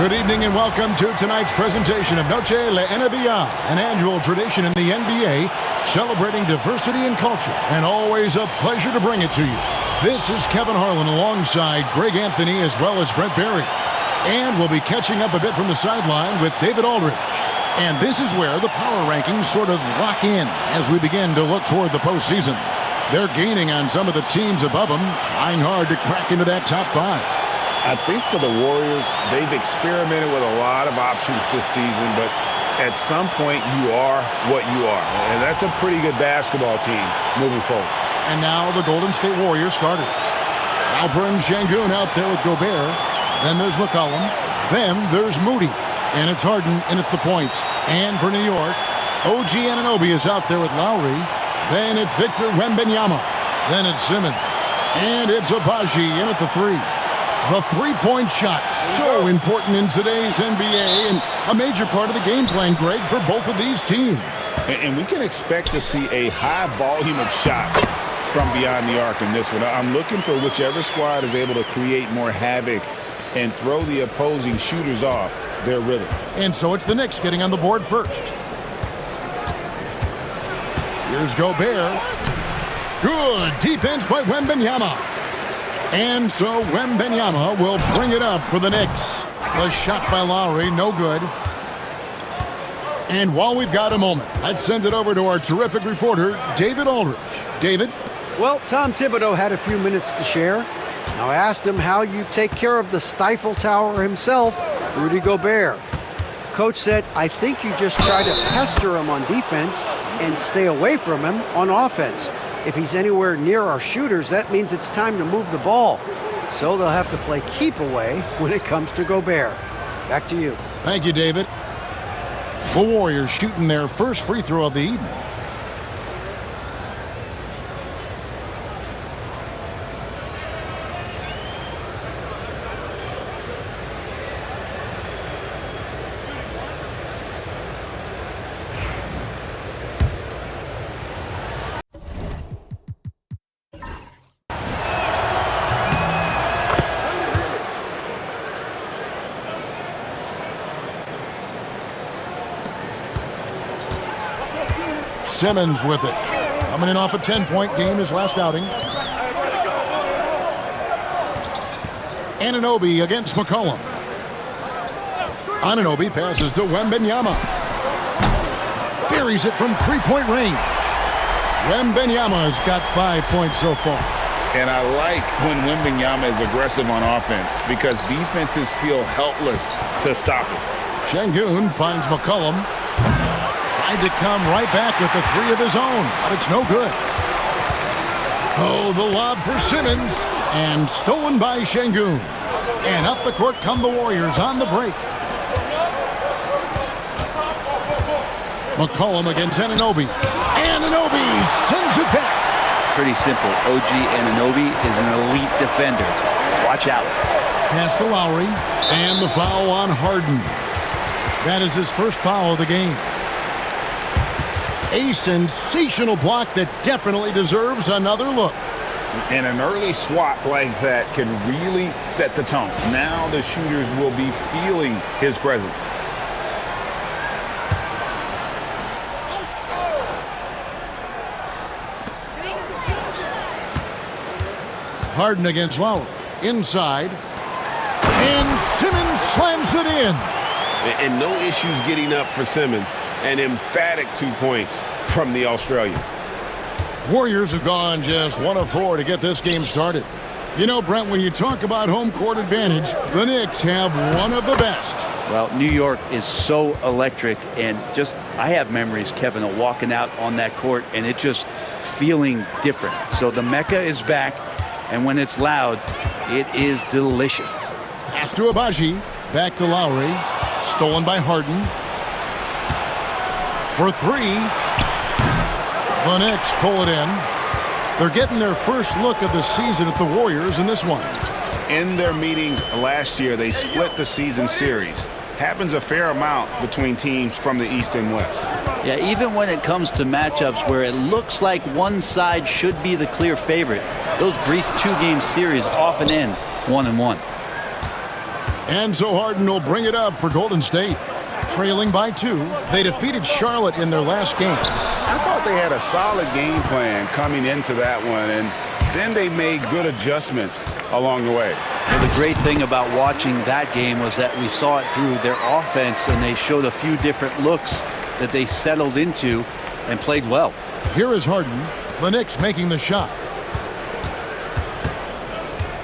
Good evening and welcome to tonight's presentation of Noche la NBA, an annual tradition in the NBA celebrating diversity and culture, and always a pleasure to bring it to you. This is Kevin Harlan alongside Greg Anthony as well as Brent Barry. And we'll be catching up a bit from the sideline with David Aldridge. And this is where the power rankings sort of lock in as we begin to look toward the postseason. They're gaining on some of the teams above them, trying hard to crack into that top five. I think for the Warriors, they've experimented with a lot of options this season, but at some point you are what you are. And that's a pretty good basketball team moving forward. And now the Golden State Warriors starters. Alperen Sengun out there with Gobert. Then there's McCollum. Then there's Moody. And it's Harden in at the point. And for New York, OG Anunoby is out there with Lowry. Then it's Victor Wembanyama. Then it's Simmons. And it's Abaji in at the three. The three-point shot, so important in today's NBA and a major part of the game plan, Greg, for both of these teams. And we can expect to see a high volume of shots from beyond the arc in this one. I'm looking for whichever squad is able to create more havoc and throw the opposing shooters off their rhythm. And so it's the Knicks getting on the board first. Here's Gobert. Good defense by Wembanyama. And so Wembanyama will bring it up for the Knicks. The shot by Lowry, no good. And while we've got a moment, let's send it over to our terrific reporter, David Aldridge. David? Well, Tom Thibodeau had a few minutes to share. Now I asked him how you take care of the Stifle Tower himself, Rudy Gobert. Coach said, I think you just try to pester him on defense and stay away from him on offense. If he's anywhere near our shooters, that means it's time to move the ball. So they'll have to play keep away when it comes to Gobert. Back to you. Thank you, David. The Warriors shooting their first free throw of the evening. Simmons with it. Coming in off a 10-point game his last outing. Anunoby against McCollum. Anunoby passes to Wembanyama. Buries it from three-point range. Wembanyama's got 5 points so far. And I like when Wembanyama is aggressive on offense because defenses feel helpless to stop him. Sengun finds McCollum. Tried to come right back with the three of his own, but it's no good. Oh, the lob for Simmons, and stolen by Sengun. And up the court come the Warriors on the break. McCollum against Anunoby. Anunoby sends it back. Pretty simple. OG Anunoby is an elite defender. Watch out. Pass to Lowry, and the foul on Harden. That is his first foul of the game. A sensational block that definitely deserves another look. And an early swat like that can really set the tone. Now the shooters will be feeling his presence. Harden against Lowry. Inside. And Simmons slams it in. And no issues getting up for Simmons. An emphatic 2 points from the Australian. Warriors have gone just 1 of 4 to get this game started. You know, Brent, when you talk about home court advantage, the Knicks have one of the best. Well, New York is so electric, and just I have memories, Kevin, of walking out on that court and it just feeling different. So the Mecca is back, and when it's loud, it is delicious. Pass to Abaji, back to Lowry, stolen by Harden. For three, the Knicks pull it in. They're getting their first look of the season at the Warriors in this one. In their meetings last year, they split the season series. Happens a fair amount between teams from the East and West. Yeah, even when it comes to matchups where it looks like one side should be the clear favorite, those brief two-game series often end 1-1. And so Harden will bring it up for Golden State. Trailing by 2, they defeated Charlotte in their last game. I thought they had a solid game plan coming into that one, and then they made good adjustments along the way. Well, the great thing about watching that game was that we saw it through their offense, and they showed a few different looks that they settled into and played well. Here is Harden. The Knicks making the shot.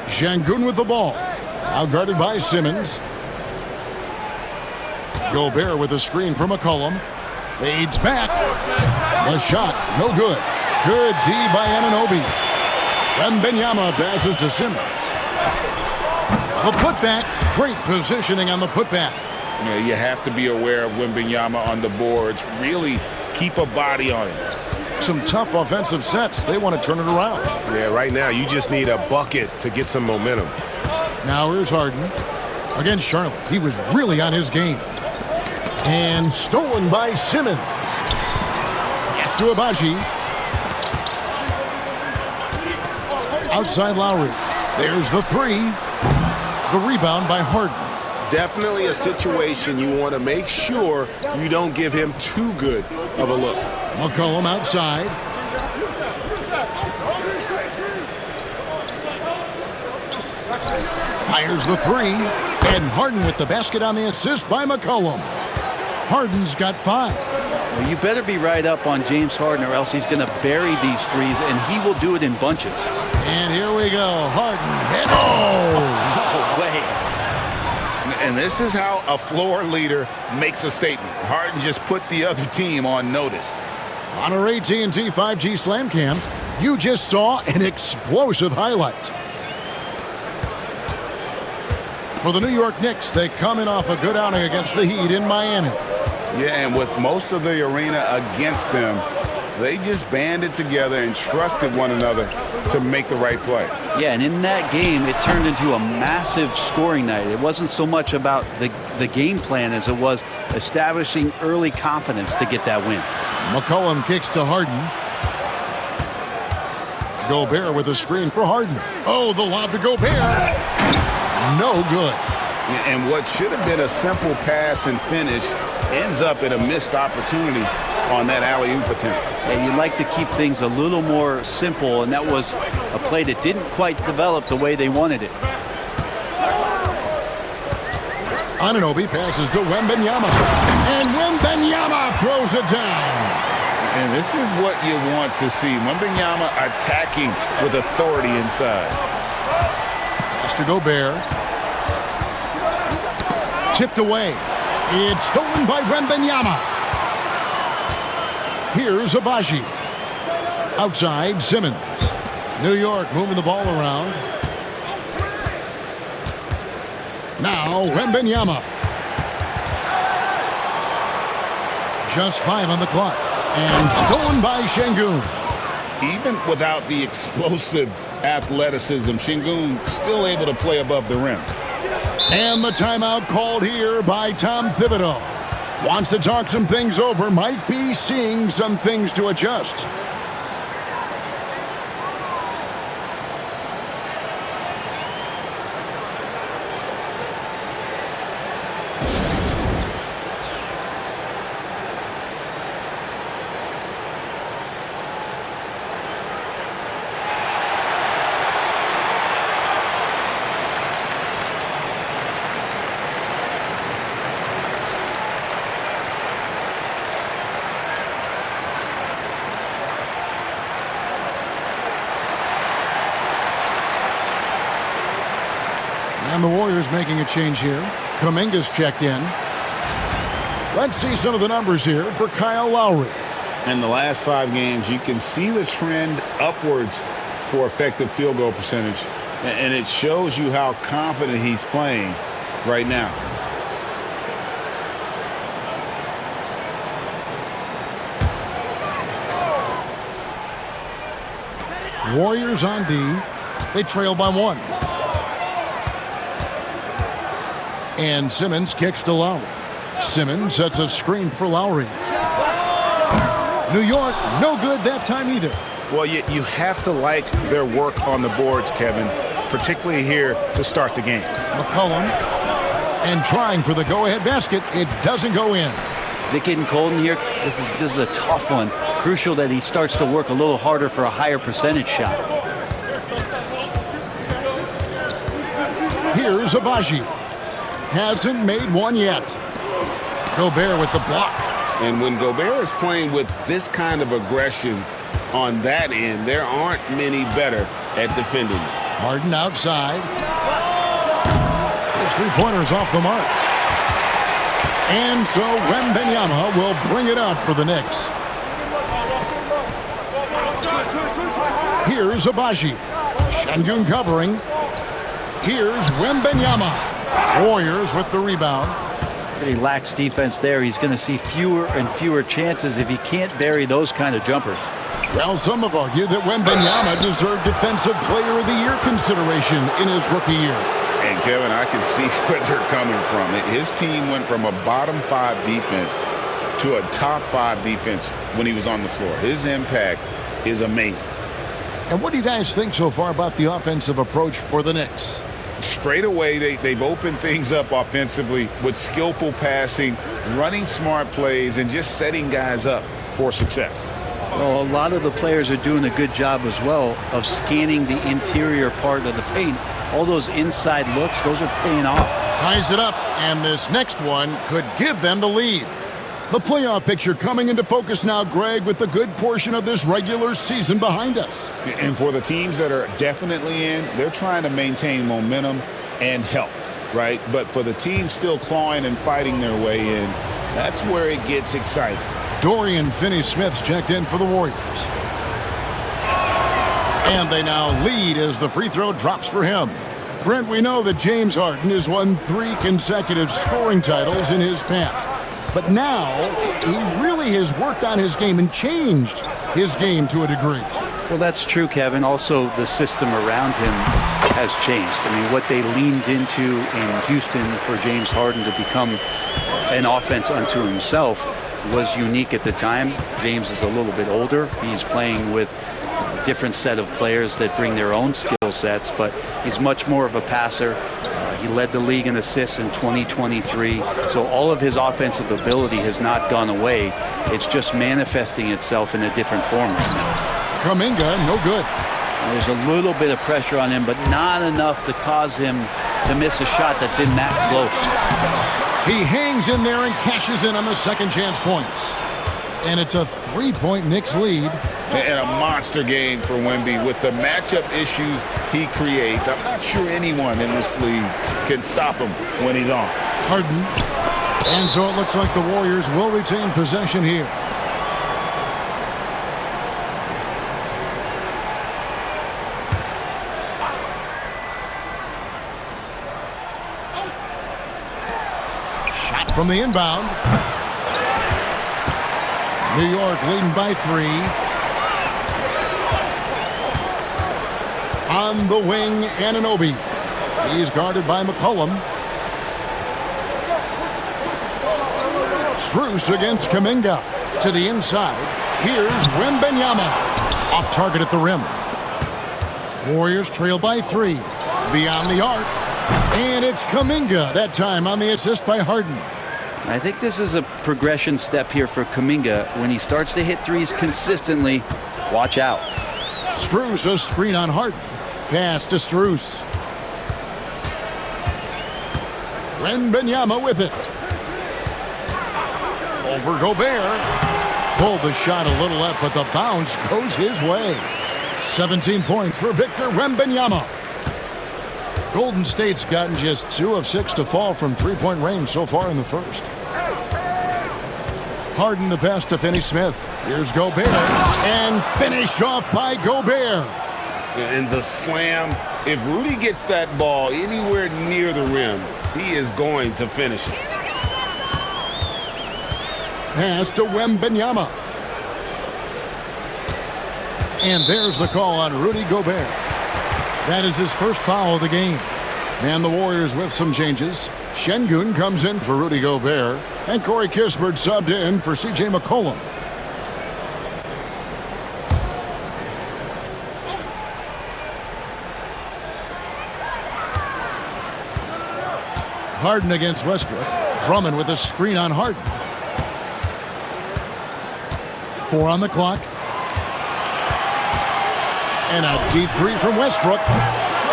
Şengün with the ball. Now guarded by Simmons. Gobert with a screen from McCollum. Fades back. The shot, no good. Good D by Anunoby. Wembanyama passes to Simmons. The putback. Great positioning on the putback. You have to be aware of Wembanyama on the boards. Really keep a body on him. Some tough offensive sets. They want to turn it around. Yeah, right now you just need a bucket to get some momentum. Now here's Harden. Against Charlotte, he was really on his game. And stolen by Simmons. Yes, to Abaji. Outside Lowry. There's the 3. The rebound by Harden. Definitely a situation you want to make sure you don't give him too good of a look. McCollum outside. Fires the 3. And Harden with the basket on the assist by McCollum. Harden's got 5. Well, you better be right up on James Harden, or else he's going to bury these threes, and he will do it in bunches. And here we go. Harden hits. Oh! No way. And this is how a floor leader makes a statement. Harden just put the other team on notice. On our AT&T 5G Slam Cam, you just saw an explosive highlight. For the New York Knicks, they come in off a good outing against the Heat in Miami. Yeah, and with most of the arena against them, they just banded together and trusted one another to make the right play. Yeah, and in that game, it turned into a massive scoring night. It wasn't so much about the game plan as it was establishing early confidence to get that win. McCollum kicks to Harden. Gobert with a screen for Harden. Oh, the lob to Gobert. No good. And what should have been a simple pass and finish ends up in a missed opportunity on that alley-oop attempt. Yeah, you'd like to keep things a little more simple, and that was a play that didn't quite develop the way they wanted it. Anunoby passes to Wembanyama. And Wembanyama throws it down. And this is what you want to see. Wembanyama attacking with authority inside. Pass to Gobert. Tipped away. It's stolen by Wembanyama. Here's Abaji. Outside, Simmons. New York moving the ball around. Now, Wembanyama. Just 5 on the clock. And stolen by Şengün. Even without the explosive athleticism, Şengün still able to play above the rim. And the timeout called here by Tom Thibodeau. Wants to talk some things over, might be seeing some things to adjust. And the Warriors making a change here. Kuminga's checked in. Let's see some of the numbers here for Kyle Lowry. In the last 5 games, you can see the trend upwards for effective field goal percentage. And it shows you how confident he's playing right now. Warriors on D. They trail by 1. And Simmons kicks to Lowry. Simmons sets a screen for Lowry. New York, no good that time either. Well, you have to like their work on the boards, Kevin, particularly here to start the game. McCollum And trying for the go-ahead basket, it doesn't go in. Is it getting cold in here? This is a tough one. Crucial that he starts to work a little harder for a higher percentage shot. Here's Abaji. Hasn't made one yet. Gobert with the block. And when Gobert is playing with this kind of aggression on that end, there aren't many better at defending it. Harden outside. His three-pointer's off the mark. And so Wembanyama will bring it out for the Knicks. Here's Abaji. Şengün covering. Here's Wembanyama. Warriors with the rebound. He lacks defense there. He's going to see fewer and fewer chances if he can't bury those kind of jumpers. Well, some have argued that Wembanyama deserved Defensive Player of the Year consideration in his rookie year. And, Kevin, I can see where they're coming from. His team went from a bottom 5 defense to a top 5 defense when he was on the floor. His impact is amazing. And what do you guys think so far about the offensive approach for the Knicks? Straight away, they've opened things up offensively with skillful passing, running smart plays, and just setting guys up for success. Well, a lot of the players are doing a good job as well of scanning the interior part of the paint. All those inside looks, those are paying off. Ties it up, and this next one could give them the lead. The playoff picture coming into focus now, Greg, with a good portion of this regular season behind us. And for the teams that are definitely in, they're trying to maintain momentum and health, right? But for the teams still clawing and fighting their way in, that's where it gets exciting. Dorian Finney-Smith's checked in for the Warriors. And they now lead as the free throw drops for him. Brent, we know that James Harden has won 3 consecutive scoring titles in his past. But now, he really has worked on his game and changed his game to a degree. Well, that's true, Kevin. Also, the system around him has changed. I mean, what they leaned into in Houston for James Harden to become an offense unto himself was unique at the time. James is a little bit older. He's playing with a different set of players that bring their own skill sets, but he's much more of a passer. He led the league in assists in 2023. So all of his offensive ability has not gone away. It's just manifesting itself in a different form right now. Kuminga, no good. There's a little bit of pressure on him, but not enough to cause him to miss a shot that's in that close. He hangs in there and cashes in on the second chance points. And it's a 3-point Knicks lead. And a monster game for Wemby with the matchup issues he creates. I'm not sure anyone in this league can stop him when he's on. Harden. And so it looks like the Warriors will retain possession here. Shot from the inbound. New York leading by 3. On the wing, Anunoby. He's guarded by McCollum. Strus against Kuminga. To the inside. Here's Wembanyama. Off target at the rim. Warriors trail by 3. Beyond the arc. And it's Kuminga, that time on the assist by Harden. I think this is a progression step here for Kuminga. When he starts to hit threes consistently, watch out. Strus, a screen on Harden. Pass to Strus. Wembanyama with it. Over Gobert. Pulled the shot a little left, but the bounce goes his way. 17 points for Victor Wembanyama. Golden State's gotten just 2 of 6 to fall from three-point range so far in the first. Harden the pass to Finney-Smith. Here's Gobert. And finished off by Gobert. And the slam, if Rudy gets that ball anywhere near the rim, he is going to finish it. Pass to Wembanyama. And there's the call on Rudy Gobert. That is his first foul of the game. And the Warriors with some changes. Şengün comes in for Rudy Gobert. And Corey Kispert subbed in for C.J. McCollum. Harden against Westbrook. Drummond with a screen on Harden. 4 on the clock. And a deep three from Westbrook.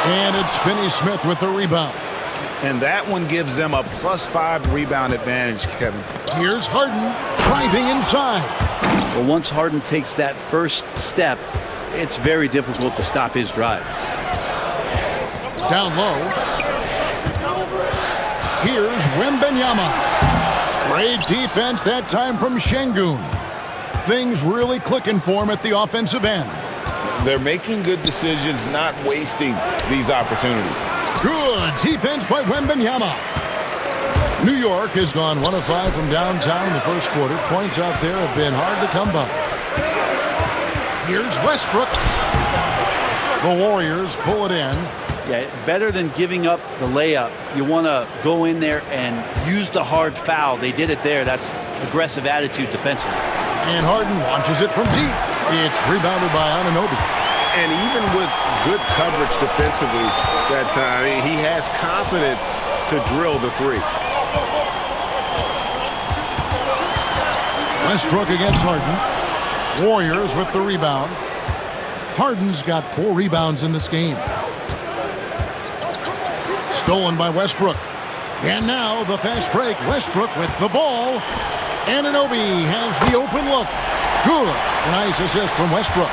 And it's Finney-Smith with the rebound. And that one gives them a +5 rebound advantage, Kevin. Here's Harden driving inside. Well, once Harden takes that first step, it's very difficult to stop his drive. Down low. Here's Wembanyama. Great defense that time from Şengün. Things really clicking for him at the offensive end. They're making good decisions, not wasting these opportunities. Good defense by Wembanyama. New York has gone 1 of 5 from downtown in the first quarter. Points out there have been hard to come by. Here's Westbrook. The Warriors pull it in. Yeah, better than giving up the layup. You want to go in there and use the hard foul. They did it there. That's aggressive attitude defensively. And Harden launches it from deep. It's rebounded by Anunoby. And even with good coverage defensively that time, he has confidence to drill the three. Westbrook against Harden. Warriors with the rebound. Harden's got 4 rebounds in this game. Stolen by Westbrook. And now the fast break. Westbrook with the ball. Anunoby has the open look. Good. Nice assist from Westbrook.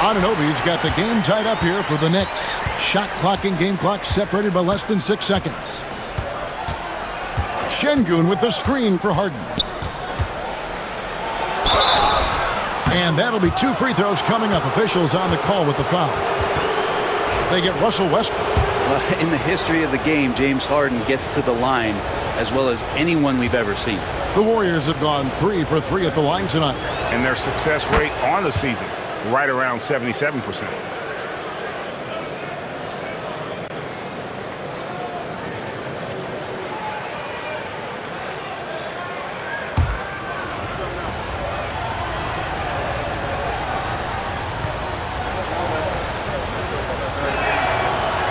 Anunoby's got the game tied up here for the Knicks. Shot clock and game clock separated by less than 6 seconds. Şengün with the screen for Harden. And that'll be 2 free throws coming up. Officials on the call with the foul. They get Russell Westbrook. Well, in the history of the game, James Harden gets to the line as well as anyone we've ever seen. The Warriors have gone 3 for 3 at the line tonight. And their success rate on the season, right around 77%.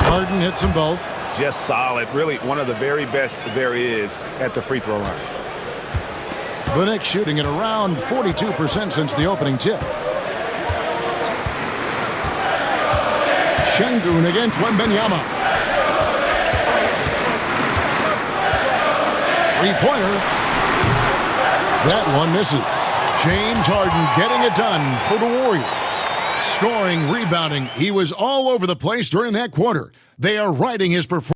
Harden hits them both. Just solid. Really one of the very best there is at the free throw line. The Knicks shooting at around 42% since the opening tip. Şengün against Wembanyama. Three-pointer. That one misses. James Harden getting it done for the Warriors. Scoring, rebounding. He was all over the place during that quarter. They are riding his performance.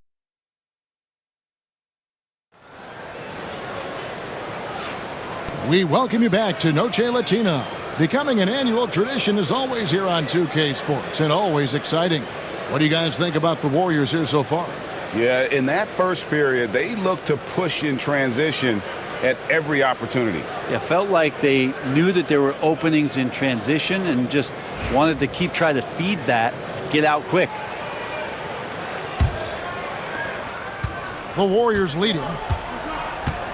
We welcome you back to Noche Latina. Becoming an annual tradition is always here on 2K Sports and always exciting. What do you guys think about the Warriors here so far? Yeah, in that first period, they looked to push in transition at every opportunity. It felt like they knew that there were openings in transition and just wanted to keep trying to feed that, get out quick. The Warriors leading.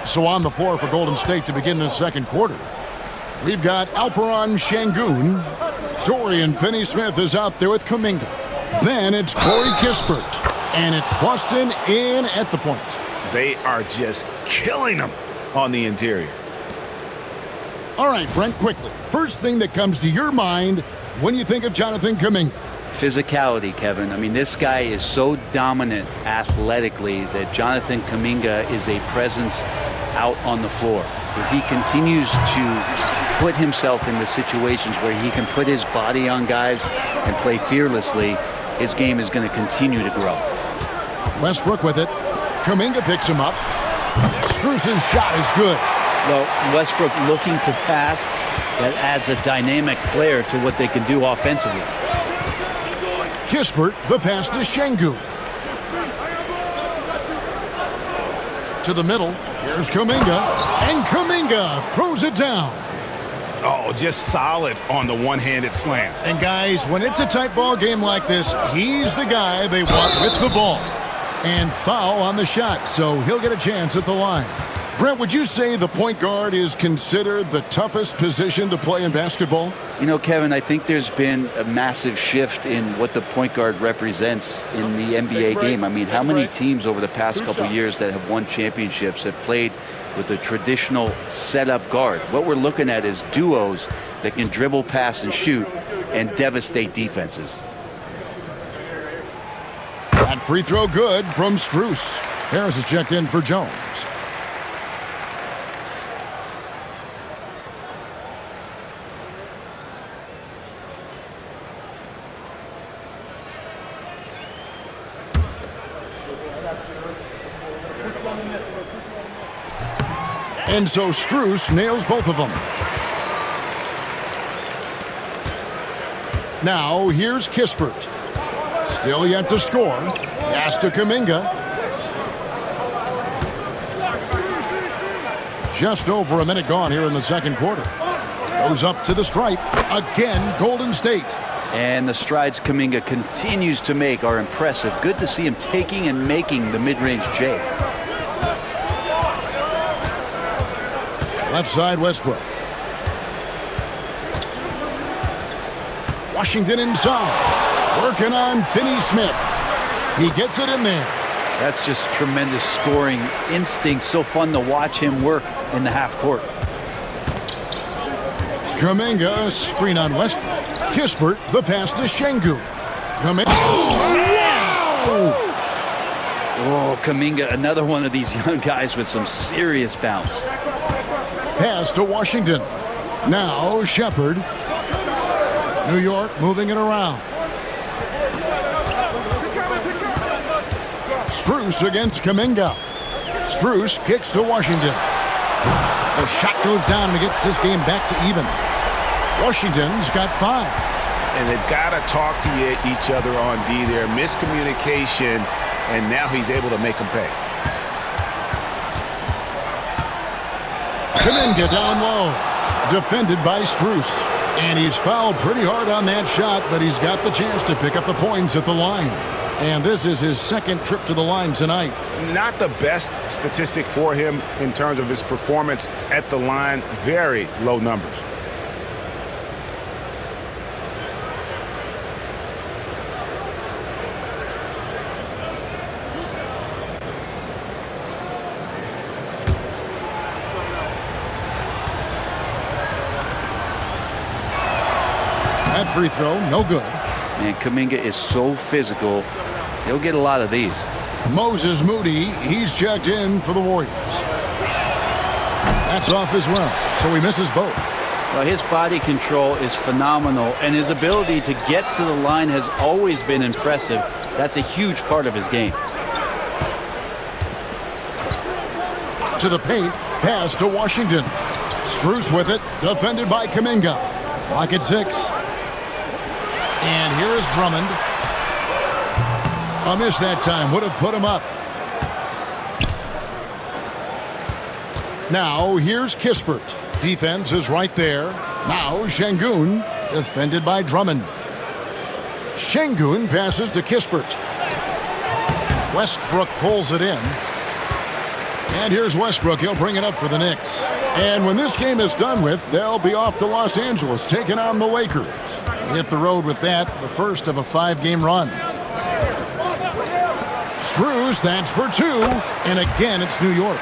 So on the floor for Golden State to begin this second quarter. We've got Alperen Şengün. Dorian Finney-Smith is out there with Kuminga. Then it's Corey Kispert. And it's Boston in at the point. They are just killing them on the interior. All right, Brent, quickly. First thing that comes to your mind when you think of Jonathan Kuminga. Physicality, Kevin. I mean, this guy is so dominant athletically that Jonathan Kuminga is a presence out on the floor. If he continues to put himself in the situations where he can put his body on guys and play fearlessly, his game is going to continue to grow. Westbrook with it. Kuminga picks him up. Strus's shot is good. Well, Westbrook looking to pass, that adds a dynamic flair to what they can do offensively. Kispert, the pass to Şengün. To the middle, here's Kuminga, and Kuminga throws it down. Oh, just solid on the one-handed slam. And guys, when it's a tight ball game like this, he's the guy they want with the ball. And foul on the shot, so he'll get a chance at the line. Brent, would you say the point guard is considered the toughest position to play in basketball? You know, Kevin, I think there's been a massive shift in what the point guard represents in the NBA game. I mean, how many teams over the past couple years that have won championships have played with a traditional setup guard? What we're looking at is duos that can dribble, pass, and shoot and devastate defenses. That free throw good from Strus. Harris is checked in for Jones. And so Strus nails both of them. Now here's Kispert. Still yet to score. Pass to Kuminga. Just over a minute gone here in the second quarter. Goes up to the stripe. Again, Golden State. And the strides Kuminga continues to make are impressive. Good to see him taking and making the mid-range J. Left side, Westbrook. Washington inside. Working on Finney-Smith. He gets it in there. That's just tremendous scoring instinct. So fun to watch him work in the half court. Kuminga, screen on Westbrook. Kispert, the pass to Şengün. Kuminga. Oh, Kuminga, another one of these young guys with some serious bounce. Pass to Washington. Now Shepard. New York moving it around. Strus against Kuminga. Strus kicks to Washington. The shot goes down and he gets this game back to even. Washington's got 5. And they've got to talk to each other on D there. Miscommunication, and now he's able to make them pay. Kuminga down low. Defended by Strus. And he's fouled pretty hard on that shot, but he's got the chance to pick up the points at the line. And this is his second trip to the line tonight. Not the best statistic for him in terms of his performance at the line. Very low numbers. That free throw, no good. Man, Kuminga is so physical. He'll get a lot of these. Moses Moody, he's checked in for the Warriors. That's off as well, so he misses both. Well, his body control is phenomenal, and his ability to get to the line has always been impressive. That's a huge part of his game. To the paint, pass to Washington. Strus with it, defended by Kuminga. Clock at 6. And here is Drummond. A miss that time. Would have put him up. Now here's Kispert. Defense is right there. Now Şengün. Defended by Drummond. Şengün passes to Kispert. Westbrook pulls it in. And here's Westbrook. He'll bring it up for the Knicks. And when this game is done with, they'll be off to Los Angeles, taking on the Lakers. They hit the road with that, the first of a 5-game run. Strus, that's for 2. And again, it's New York.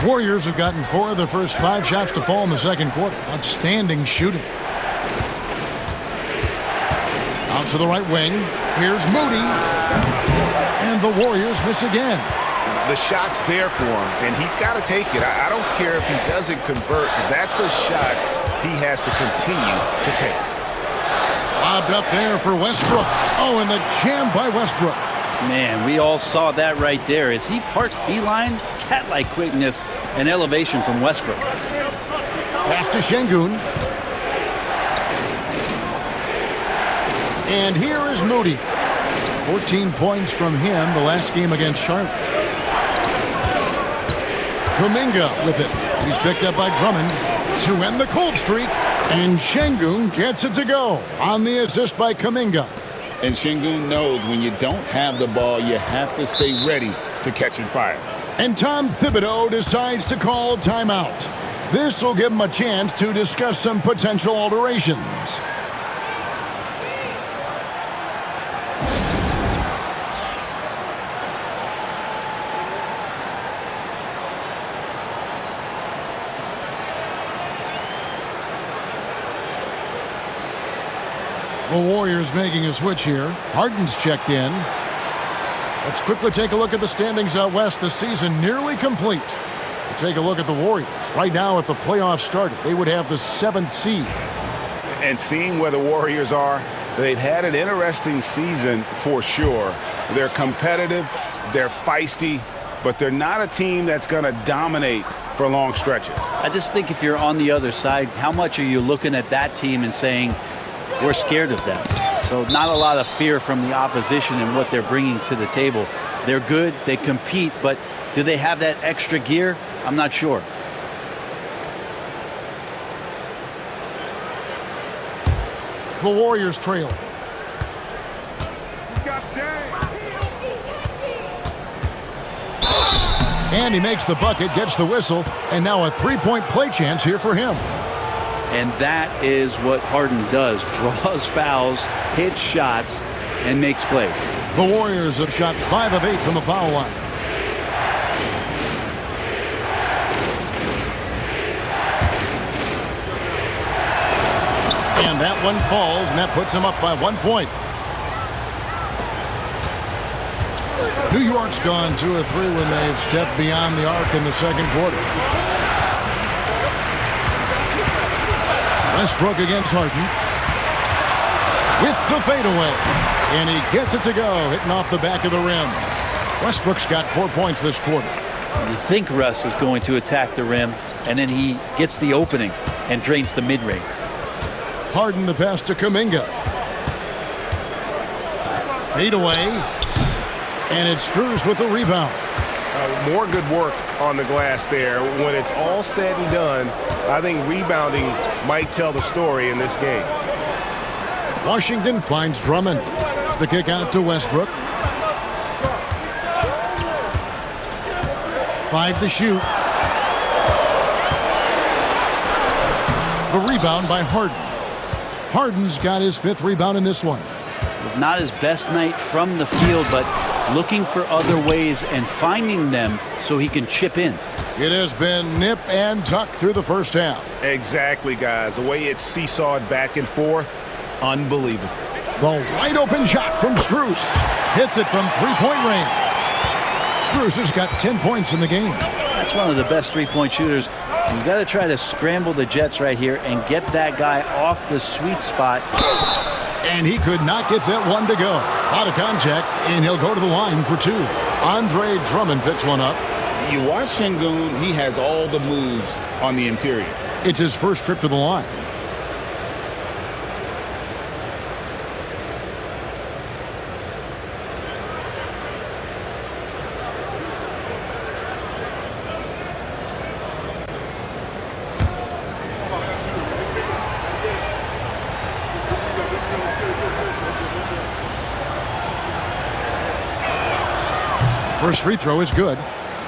Warriors have gotten 4 of their first 5 shots to fall in the second quarter. Outstanding shooting. Out to the right wing. Here's Moody. And the Warriors miss again. The shot's there for him, and he's got to take it. I don't care if he doesn't convert. That's a shot he has to continue to take. Lobbed up there for Westbrook. Oh, and the jam by Westbrook. Man, we all saw that right there. Is he part feline? Cat-like quickness and elevation from Westbrook. Pass to Şengün. And here is Moody. 14 points from him the last game against Charlotte. Kuminga with it. He's picked up by Drummond to end the cold streak. And Şengün gets it to go on the assist by Kuminga. And Şengün knows when you don't have the ball, you have to stay ready to catch and fire. And Tom Thibodeau decides to call timeout. This will give him a chance to discuss some potential alterations. The Warriors making a switch here. Harden's checked in. Let's quickly take a look at the standings out west. The season nearly complete. We'll take a look at the Warriors. Right now, if the playoffs started, they would have the 7th seed. And seeing where the Warriors are, they've had an interesting season for sure. They're competitive, they're feisty, but they're not a team that's going to dominate for long stretches. I just think if you're on the other side, how much are you looking at that team and saying, we're scared of them? So not a lot of fear from the opposition and what they're bringing to the table. They're good, they compete, but do they have that extra gear? I'm not sure. The Warriors trail. And he makes the bucket, gets the whistle, and now a three-point play chance here for him. And that is what Harden does. Draws fouls, hits shots, and makes plays. The Warriors have shot 5 of 8 from the foul line. And that one falls, and that puts him up by 1 point. New York's gone 2 of 3 when they've stepped beyond the arc in the second quarter. Westbrook against Harden. With the fadeaway. And he gets it to go, hitting off the back of the rim. Westbrook's got 4 points this quarter. You think Russ is going to attack the rim, and then he gets the opening and drains the mid-range. Harden the pass to Kuminga. Fadeaway. And it's Strus with the rebound. More good work on the glass there. When it's all said and done, I think rebounding might tell the story in this game. Washington finds Drummond. The kick out to Westbrook. 5 to shoot. The rebound by Harden. Harden's got his 5th rebound in this one. It's not his best night from the field, but looking for other ways and finding them so he can chip in. It has been nip and tuck through the first half. Exactly, guys. The way it's seesawed back and forth, unbelievable. The wide open shot from Strus. Hits it from 3-point range. Strus has got 10 points in the game. That's one of the best three-point shooters. You got to try to scramble the Jets right here and get that guy off the sweet spot. And he could not get that one to go. Out of contact, and he'll go to the line for 2. Andre Drummond picks one up. You watch Şengün, he has all the moves on the interior. It's his first trip to the line. First free throw is good.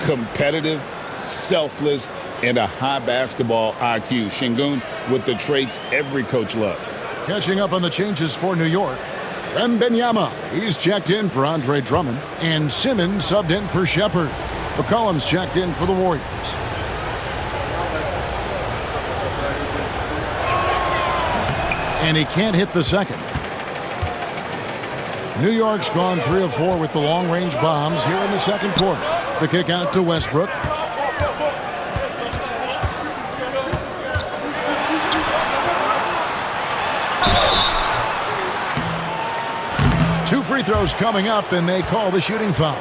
Competitive, selfless, and a high basketball IQ. Şengün with the traits every coach loves. Catching up on the changes for New York. Wembanyama, he's checked in for Andre Drummond. And Simmons subbed in for Shepherd. McCollum's checked in for the Warriors. And he can't hit the second. New York's gone 3 of 4 with the long-range bombs here in the second quarter. The kick out to Westbrook. Two free throws coming up, and they call the shooting foul.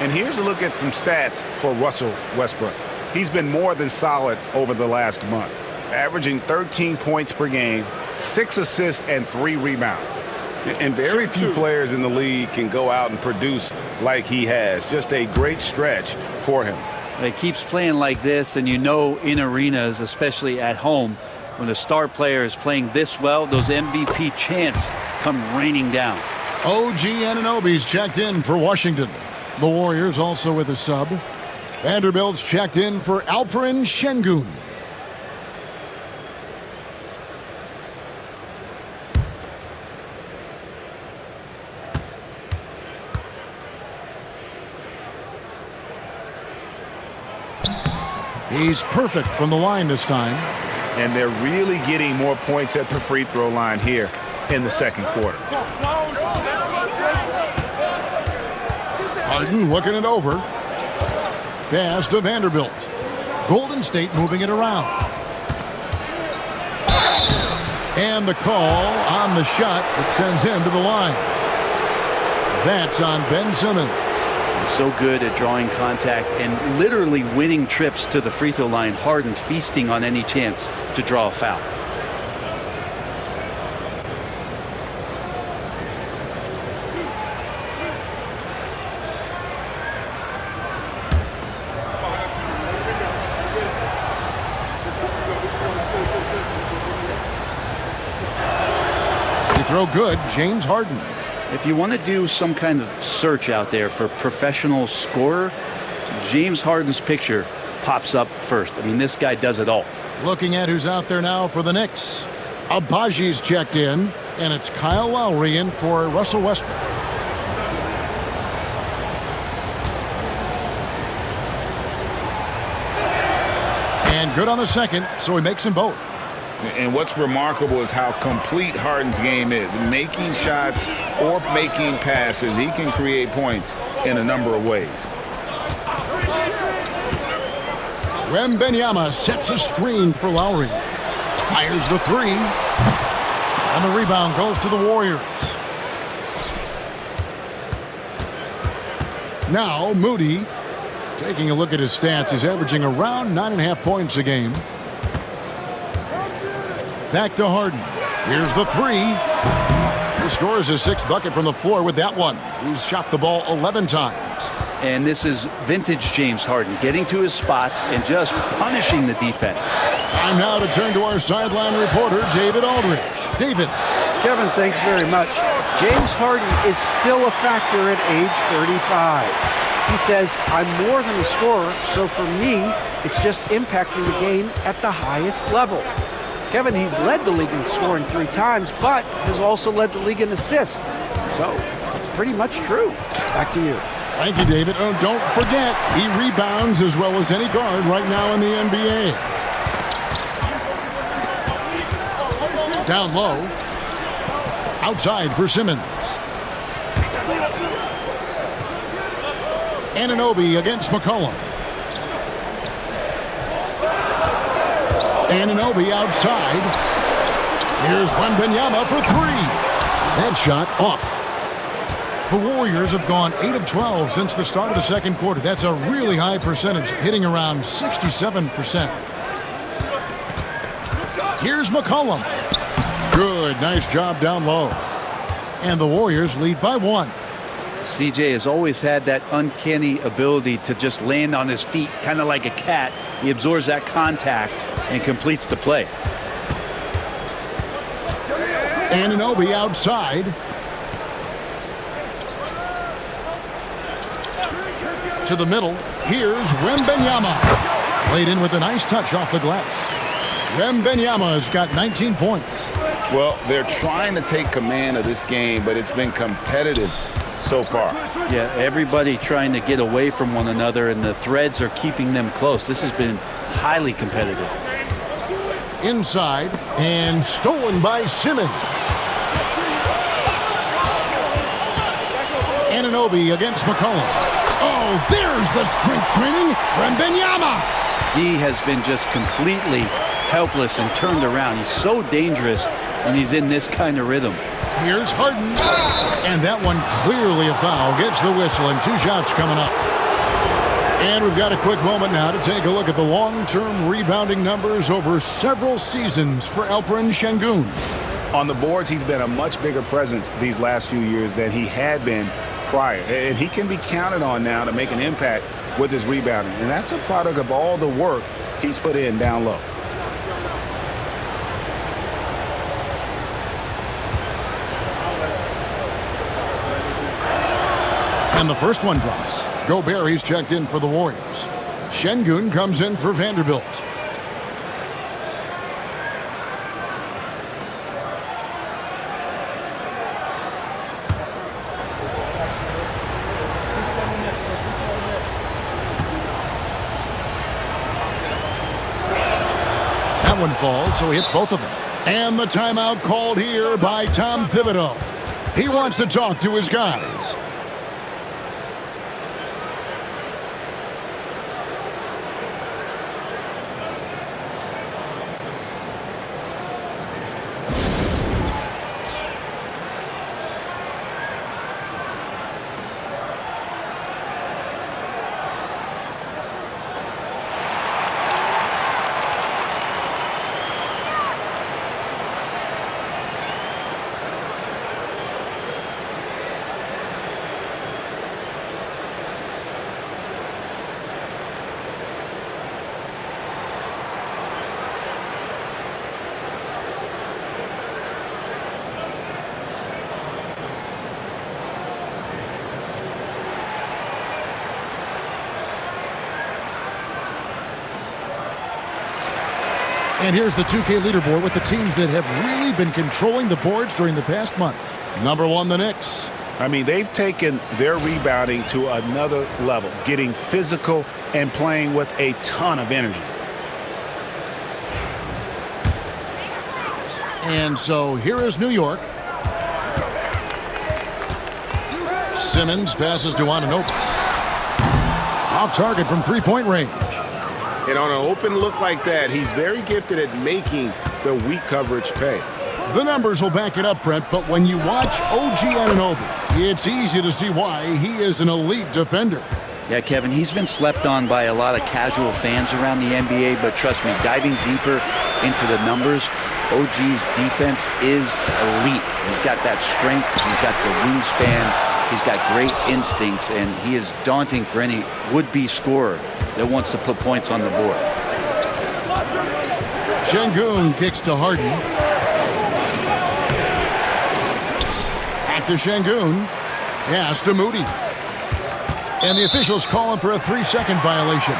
And here's a look at some stats for Russell Westbrook. He's been more than solid over the last month, averaging 13 points per game, 6 assists, and 3 rebounds. And very few players in the league can go out and produce like he has. Just a great stretch for him. He keeps playing like this, and you know in arenas, especially at home, when a star player is playing this well, those MVP chants come raining down. OG Anunoby's checked in for Washington. The Warriors also with a sub. Vanderbilt's checked in for Alperen Şengün. He's perfect from the line this time. And they're really getting more points at the free throw line here in the second quarter. Harden looking it over. Pass to Vanderbilt. Golden State moving it around. And the call on the shot that sends him to the line. That's on Ben Simmons. So good at drawing contact and literally winning trips to the free throw line. Harden feasting on any chance to draw a foul. Free throw good, James Harden. If you want to do some kind of search out there for professional scorer, James Harden's picture pops up first. I mean, this guy does it all. Looking at who's out there now for the Knicks. Abaji's checked in, and it's Kyle Lowry in for Russell Westbrook. And good on the second, so he makes them both. And what's remarkable is how complete Harden's game is. Making shots or making passes, he can create points in a number of ways. Wembanyama sets a screen for Lowry. Fires the three. And the rebound goes to the Warriors. Now Moody, taking a look at his stats, he's averaging around 9.5 points a game. Back to Harden. Here's the three. He scores his sixth bucket from the floor with that one. He's shot the ball 11 times. And this is vintage James Harden, getting to his spots and just punishing the defense. Time now to turn to our sideline reporter, David Aldridge. David. Kevin, thanks very much. James Harden is still a factor at age 35. He says, I'm more than a scorer, so for me, it's just impacting the game at the highest level. Kevin, he's led the league in scoring 3 times, but has also led the league in assists. So it's pretty much true. Back to you. Thank you, David. Oh, don't forget, he rebounds as well as any guard right now in the NBA. Down low. Outside for Simmons. Anunoby against McCollum. Anunoby outside. Here's Wembanyama for 3. That shot off. The Warriors have gone 8 of 12 since the start of the second quarter. That's a really high percentage, hitting around 67%. Here's McCollum. Good, nice job down low. And the Warriors lead by 1. CJ has always had that uncanny ability to just land on his feet, kind of like a cat. He absorbs that contact and completes the play. Anunoby outside. To the middle. Here's Wembanyama. Played in with a nice touch off the glass. Wembanyama has got 19 points. Well, they're trying to take command of this game, but it's been competitive so far. Yeah, everybody trying to get away from one another, and the threads are keeping them close. This has been highly competitive. Inside, and stolen by Simmons. Anunoby against McCollum. Oh, there's the strength training. Wembanyama. D has been just completely helpless and turned around. He's so dangerous when he's in this kind of rhythm. Here's Harden. And that one clearly a foul. Gets the whistle, and 2 shots coming up. And we've got a quick moment now to take a look at the long-term rebounding numbers over several seasons for Alperen Şengün. On the boards, he's been a much bigger presence these last few years than he had been prior. And he can be counted on now to make an impact with his rebounding. And that's a product of all the work he's put in down low. And the first one drops. Gobert, he's checked in for the Warriors. Şengün comes in for Vanderbilt. That one falls, so he hits both of them. And the timeout called here by Tom Thibodeau. He wants to talk to his guys. And here's the 2K leaderboard with the teams that have really been controlling the boards during the past month. Number 1, the Knicks. I mean, they've taken their rebounding to another level, getting physical and playing with a ton of energy. And so here is New York. Simmons passes to Anunoby. Off target from three-point range. And on an open look like that, he's very gifted at making the weak coverage pay. The numbers will back it up, Brent, but when you watch OG Anunoby, it's easy to see why he is an elite defender. Yeah, Kevin, he's been slept on by a lot of casual fans around the NBA, but trust me, diving deeper into the numbers, OG's defense is elite. He's got that strength, he's got the wingspan, he's got great instincts, and he is daunting for any would-be scorer that wants to put points on the board. Şengün kicks to Harden. Back to Şengün. Pass to Moody. And the officials call him for a 3-second violation.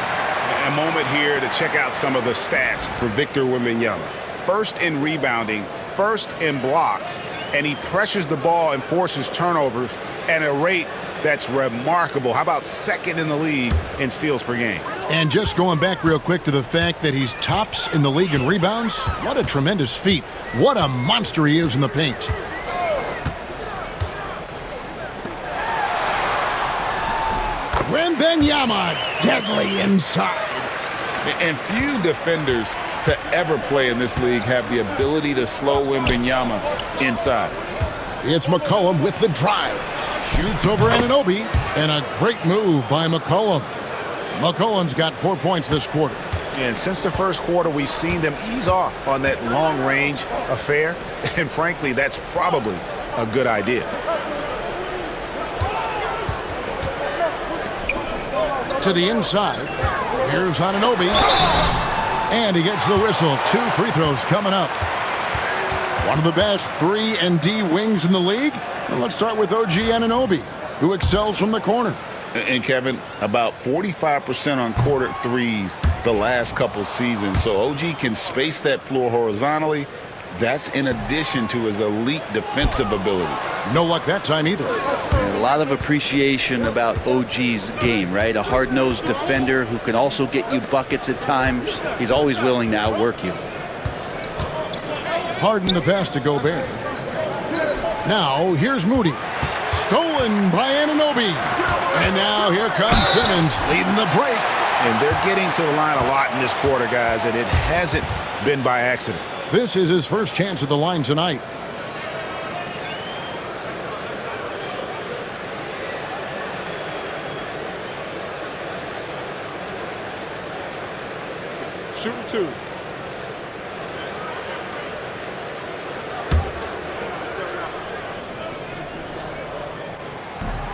A moment here to check out some of the stats for Victor Wembanyama. First in rebounding, first in blocks, and he pressures the ball and forces turnovers at a rate that's remarkable. How about second in the league in steals per game? And just going back real quick to the fact that he's tops in the league in rebounds, what a tremendous feat. What a monster he is in the paint. Wembanyama deadly inside. And few defenders to ever play in this league have the ability to slow Wembanyama inside. It's McCollum with the drive. Shoots over Anunoby, and a great move by McCollum. McCollum's got 4 points this quarter. And since the first quarter, we've seen them ease off on that long-range affair, and frankly, that's probably a good idea. To the inside. Here's Anunoby. And he gets the whistle. 2 free throws coming up. One of the best 3-and-D wings in the league. Well, let's start with OG Anunoby, who excels from the corner. And Kevin, about 45% on quarter threes the last couple seasons. So OG can space that floor horizontally. That's in addition to his elite defensive ability. No luck that time either. And a lot of appreciation about OG's game, right? A hard-nosed defender who can also get you buckets at times. He's always willing to outwork you. Harden the pass to Gobert. Now, here's Moody. Stolen by Anunoby. And now here comes Simmons leading the break. And they're getting to the line a lot in this quarter, guys, and it hasn't been by accident. This is his first chance at the line tonight. Shooting 2.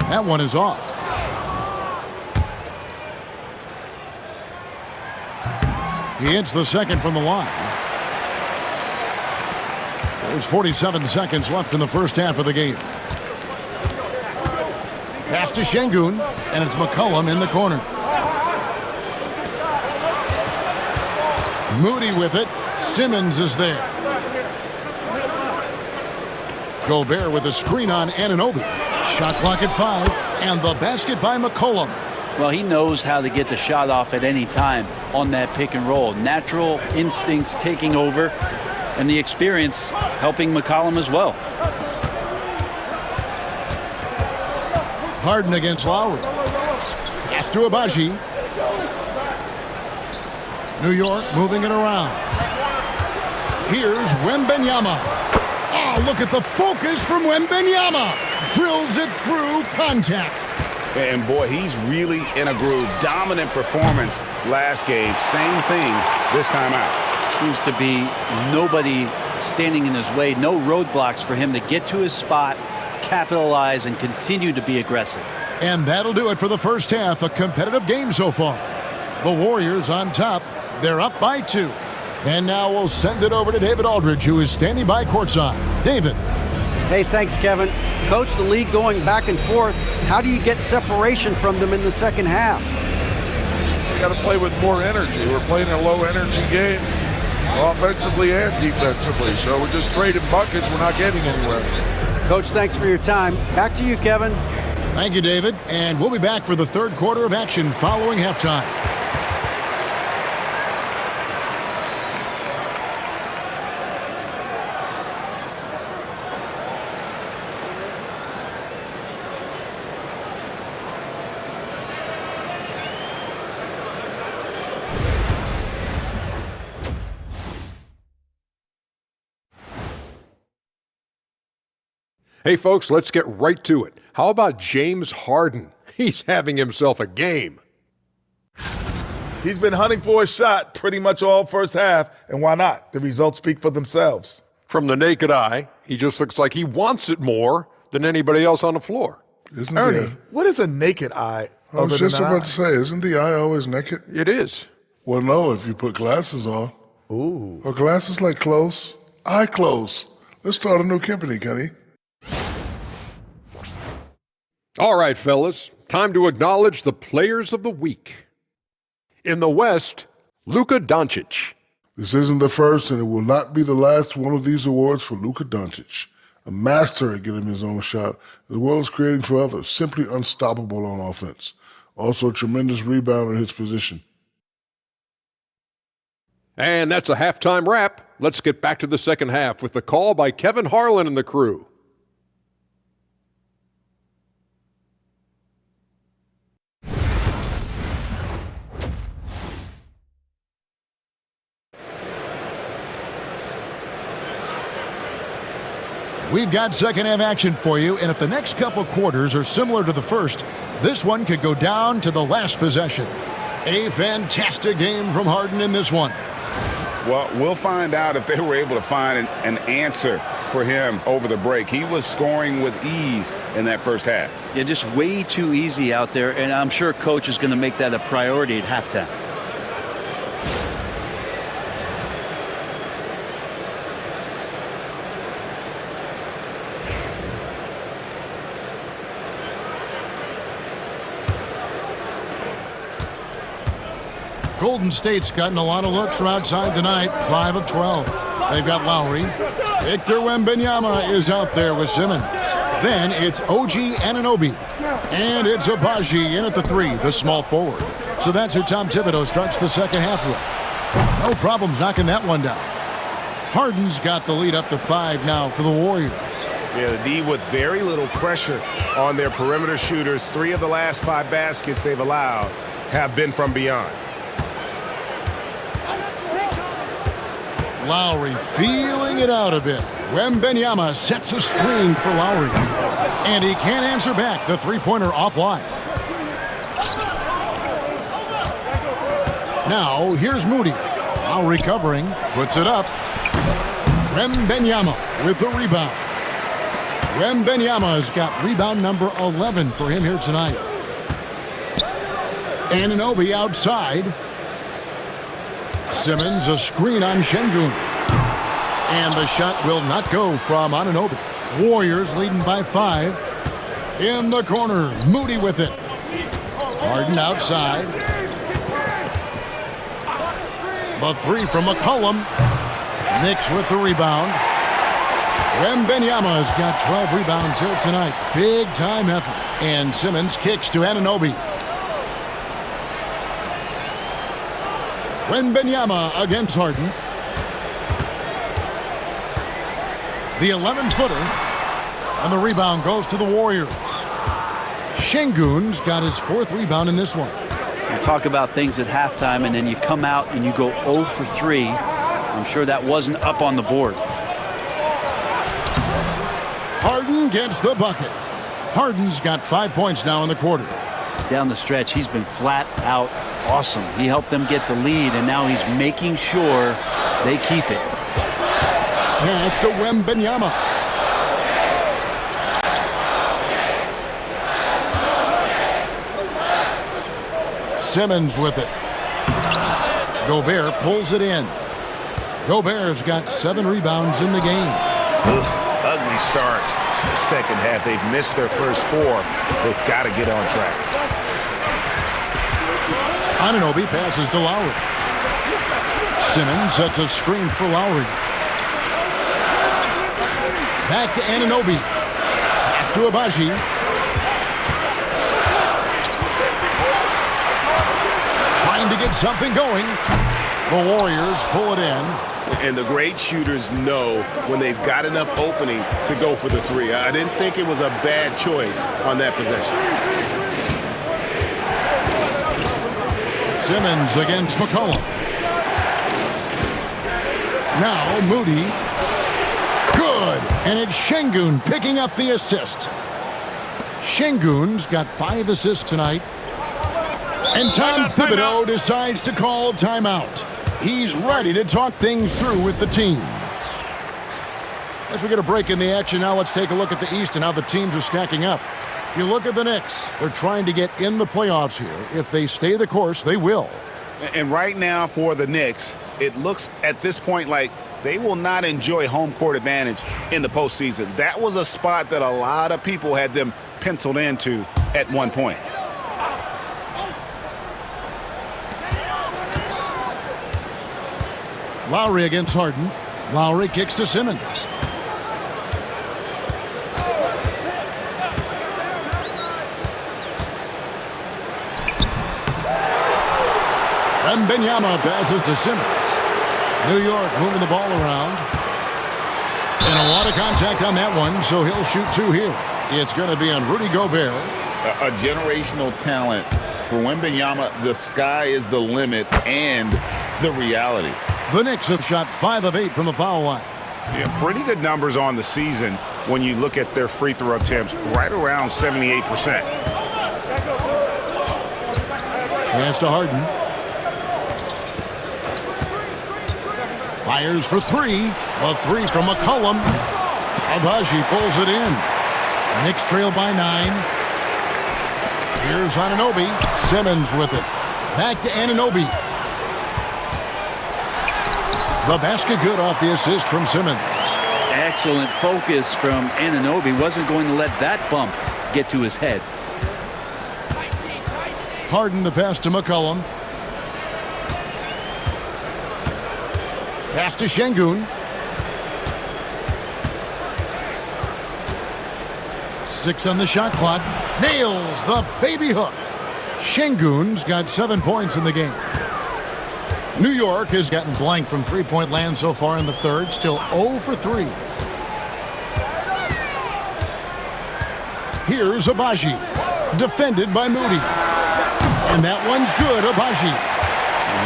That one is off. He hits the second from the line. There's 47 seconds left in the first half of the game. Pass to Şengün, and it's McCollum in the corner. Moody with it. Simmons is there. Gobert with a screen on Anunoby. Shot clock at 5, and the basket by McCollum. Well, he knows how to get the shot off at any time on that pick and roll. Natural instincts taking over, and the experience helping McCollum as well. Harden against Lowry. Pass to Abaji. New York moving it around. Here's Wembanyama. Oh, look at the focus from Wembanyama. Drills it through contact. And boy, he's really in a groove. Dominant performance last game. Same thing this time out. Seems to be nobody standing in his way. No roadblocks for him to get to his spot, capitalize, and continue to be aggressive. And that'll do it for the first half. A competitive game so far. The Warriors on top. They're up by 2. And now we'll send it over to David Aldridge, who is standing by courtside. David. Hey, thanks, Kevin. Coach, the league going back and forth. How do you get separation from them in the second half? We got to play with more energy. We're playing a low-energy game, offensively and defensively. So we're just trading buckets. We're not getting anywhere. Coach, thanks for your time. Back to you, Kevin. Thank you, David. And we'll be back for the third quarter of action following halftime. Hey, folks, let's get right to it. How about James Harden? He's having himself a game. He's been hunting for a shot pretty much all first half, and why not? The results speak for themselves. From the naked eye, he just looks like he wants it more than anybody else on the floor. Isn't Ernie, what is a naked eye? I was just about to say, isn't the eye always naked? It is. Well, no, if you put glasses on. Ooh. Are glasses like clothes? Eye clothes. Let's start a new company, Kenny. All right, fellas, time to acknowledge the players of the week. In the West, Luka Doncic. This isn't the first, and it will not be the last one of these awards for Luka Doncic. A master at getting his own shot, as well as creating for others. Simply unstoppable on offense. Also a tremendous rebounder in his position. And that's a halftime wrap. Let's get back to the second half with the call by Kevin Harlan and the crew. We've got second half action for you, and if the next couple quarters are similar to the first, this one could go down to the last possession. A fantastic game from Harden in this one. Well, we'll find out if they were able to find an answer for him over the break. He was scoring with ease in that first half. Yeah, just way too easy out there, and I'm sure Coach is going to make that a priority at halftime. Golden State's gotten a lot of looks from outside tonight, 5 of 12. They've got Lowry. Victor Wembanyama is out there with Simmons. Then it's OG Anunoby. And it's Abaji in at the 3, the small forward. So that's who Tom Thibodeau starts the second half with. No problems knocking that one down. Harden's got the lead up to 5 now for the Warriors. Yeah, the D with very little pressure on their perimeter shooters. 3 of the last 5 baskets they've allowed have been from beyond. Lowry feeling it out a bit. Wembanyama sets a screen for Lowry. And he can't answer back. The three-pointer offline. Now, here's Moody. Lowry covering. Puts it up. Wembanyama with the rebound. Wembanyama's got rebound number 11 for him here tonight. Anunoby outside. Simmons, a screen on Şengün. And the shot will not go from Anunoby. Warriors leading by 5. In the corner, Moody with it. Harden outside. The three from McCollum. Knicks with the rebound. Wembanyama's got 12 rebounds here tonight. Big time effort. And Simmons kicks to Anunoby. Wembanyama against Harden. The 11-footer. And the rebound goes to the Warriors. Şengün's got his 4th rebound in this one. You talk about things at halftime, and then you come out and you go 0 for 3. I'm sure that wasn't up on the board. Harden gets the bucket. Harden's got 5 points now in the quarter. Down the stretch, he's been flat out awesome. He helped them get the lead, and now he's making sure they keep it. Pass to Wembanyama. Simmons with it. Gobert pulls it in. Gobert's got 7 rebounds in the game. Ugly start to the second half. They've missed their first 4. They've got to get on track. Anunoby passes to Lowry. Simmons sets a screen for Lowry. Back to Anunoby. Pass to Abaji. Trying to get something going. The Warriors pull it in. And the great shooters know when they've got enough opening to go for the 3. I didn't think it was a bad choice on that possession. Simmons against McCollum. Now Moody. Good. And it's Şengün picking up the assist. Şengün's got 5 assists tonight. And Tom Thibodeau decides to call timeout. He's ready to talk things through with the team. As we get a break in the action now, let's take a look at the East and how the teams are stacking up. You look at the Knicks. They're trying to get in the playoffs here. If they stay the course, they will. And right now for the Knicks, it looks at this point like they will not enjoy home court advantage in the postseason. That was a spot that a lot of people had them penciled into at one point. Lowry against Harden. Lowry kicks to Simmons. Wembanyama passes to Simmons. New York moving the ball around. And a lot of contact on that one, so he'll shoot 2 here. It's going to be on Rudy Gobert. A generational talent. For Wembanyama, the sky is the limit and the reality. The Knicks have shot 5 of 8 from the foul line. Yeah, pretty good numbers on the season when you look at their free throw attempts, right around 78%. Pass to Harden. Fires for 3. A 3 from McCollum. Abaji pulls it in. Knicks trail by 9. Here's Anunoby. Simmons with it. Back to Anunoby. The basket good off the assist from Simmons. Excellent focus from Anunoby. Wasn't going to let that bump get to his head. Harden the pass to McCollum. Pass to Şengün. 6 on the shot clock. Nails the baby hook. Şengün's got 7 points in the game. New York has gotten blank from three-point land so far in the third. Still 0 for 3. Here's Abaji. Defended by Moody. And that one's good, Abaji.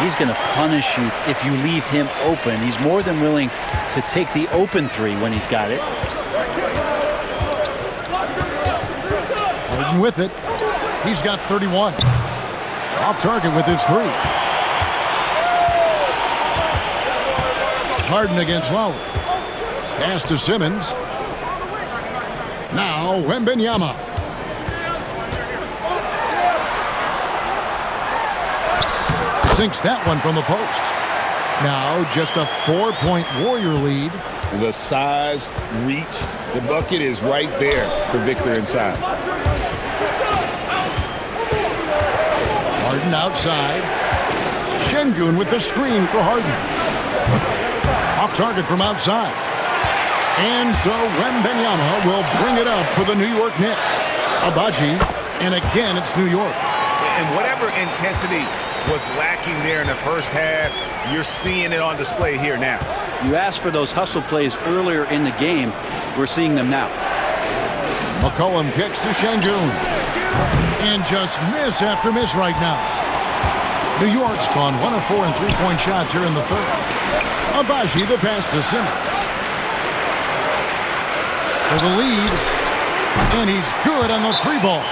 He's going to punish you if you leave him open. He's more than willing to take the open 3 when he's got it. Harden with it. He's got 31. Off target with his 3. Harden against Lowry. Pass to Simmons. Now Wembanyama. Sinks that one from the post. Now just a 4-point Warrior lead. The size, reach, the bucket is right there for Victor inside. Harden outside. Şengün with the screen for Harden. Off target from outside. And so Wembanyama will bring it up for the New York Knicks. Agbaji, and again it's New York. And whatever intensity was lacking there in the first half, you're seeing it on display here now. You asked for those hustle plays earlier in the game. We're seeing them now. McCollum kicks to Şengün. And just miss after miss right now. New York's gone 1 of 4 in three-point shots here in the third. Agbaji the pass to Simmons. For the lead. And he's good on the three ball.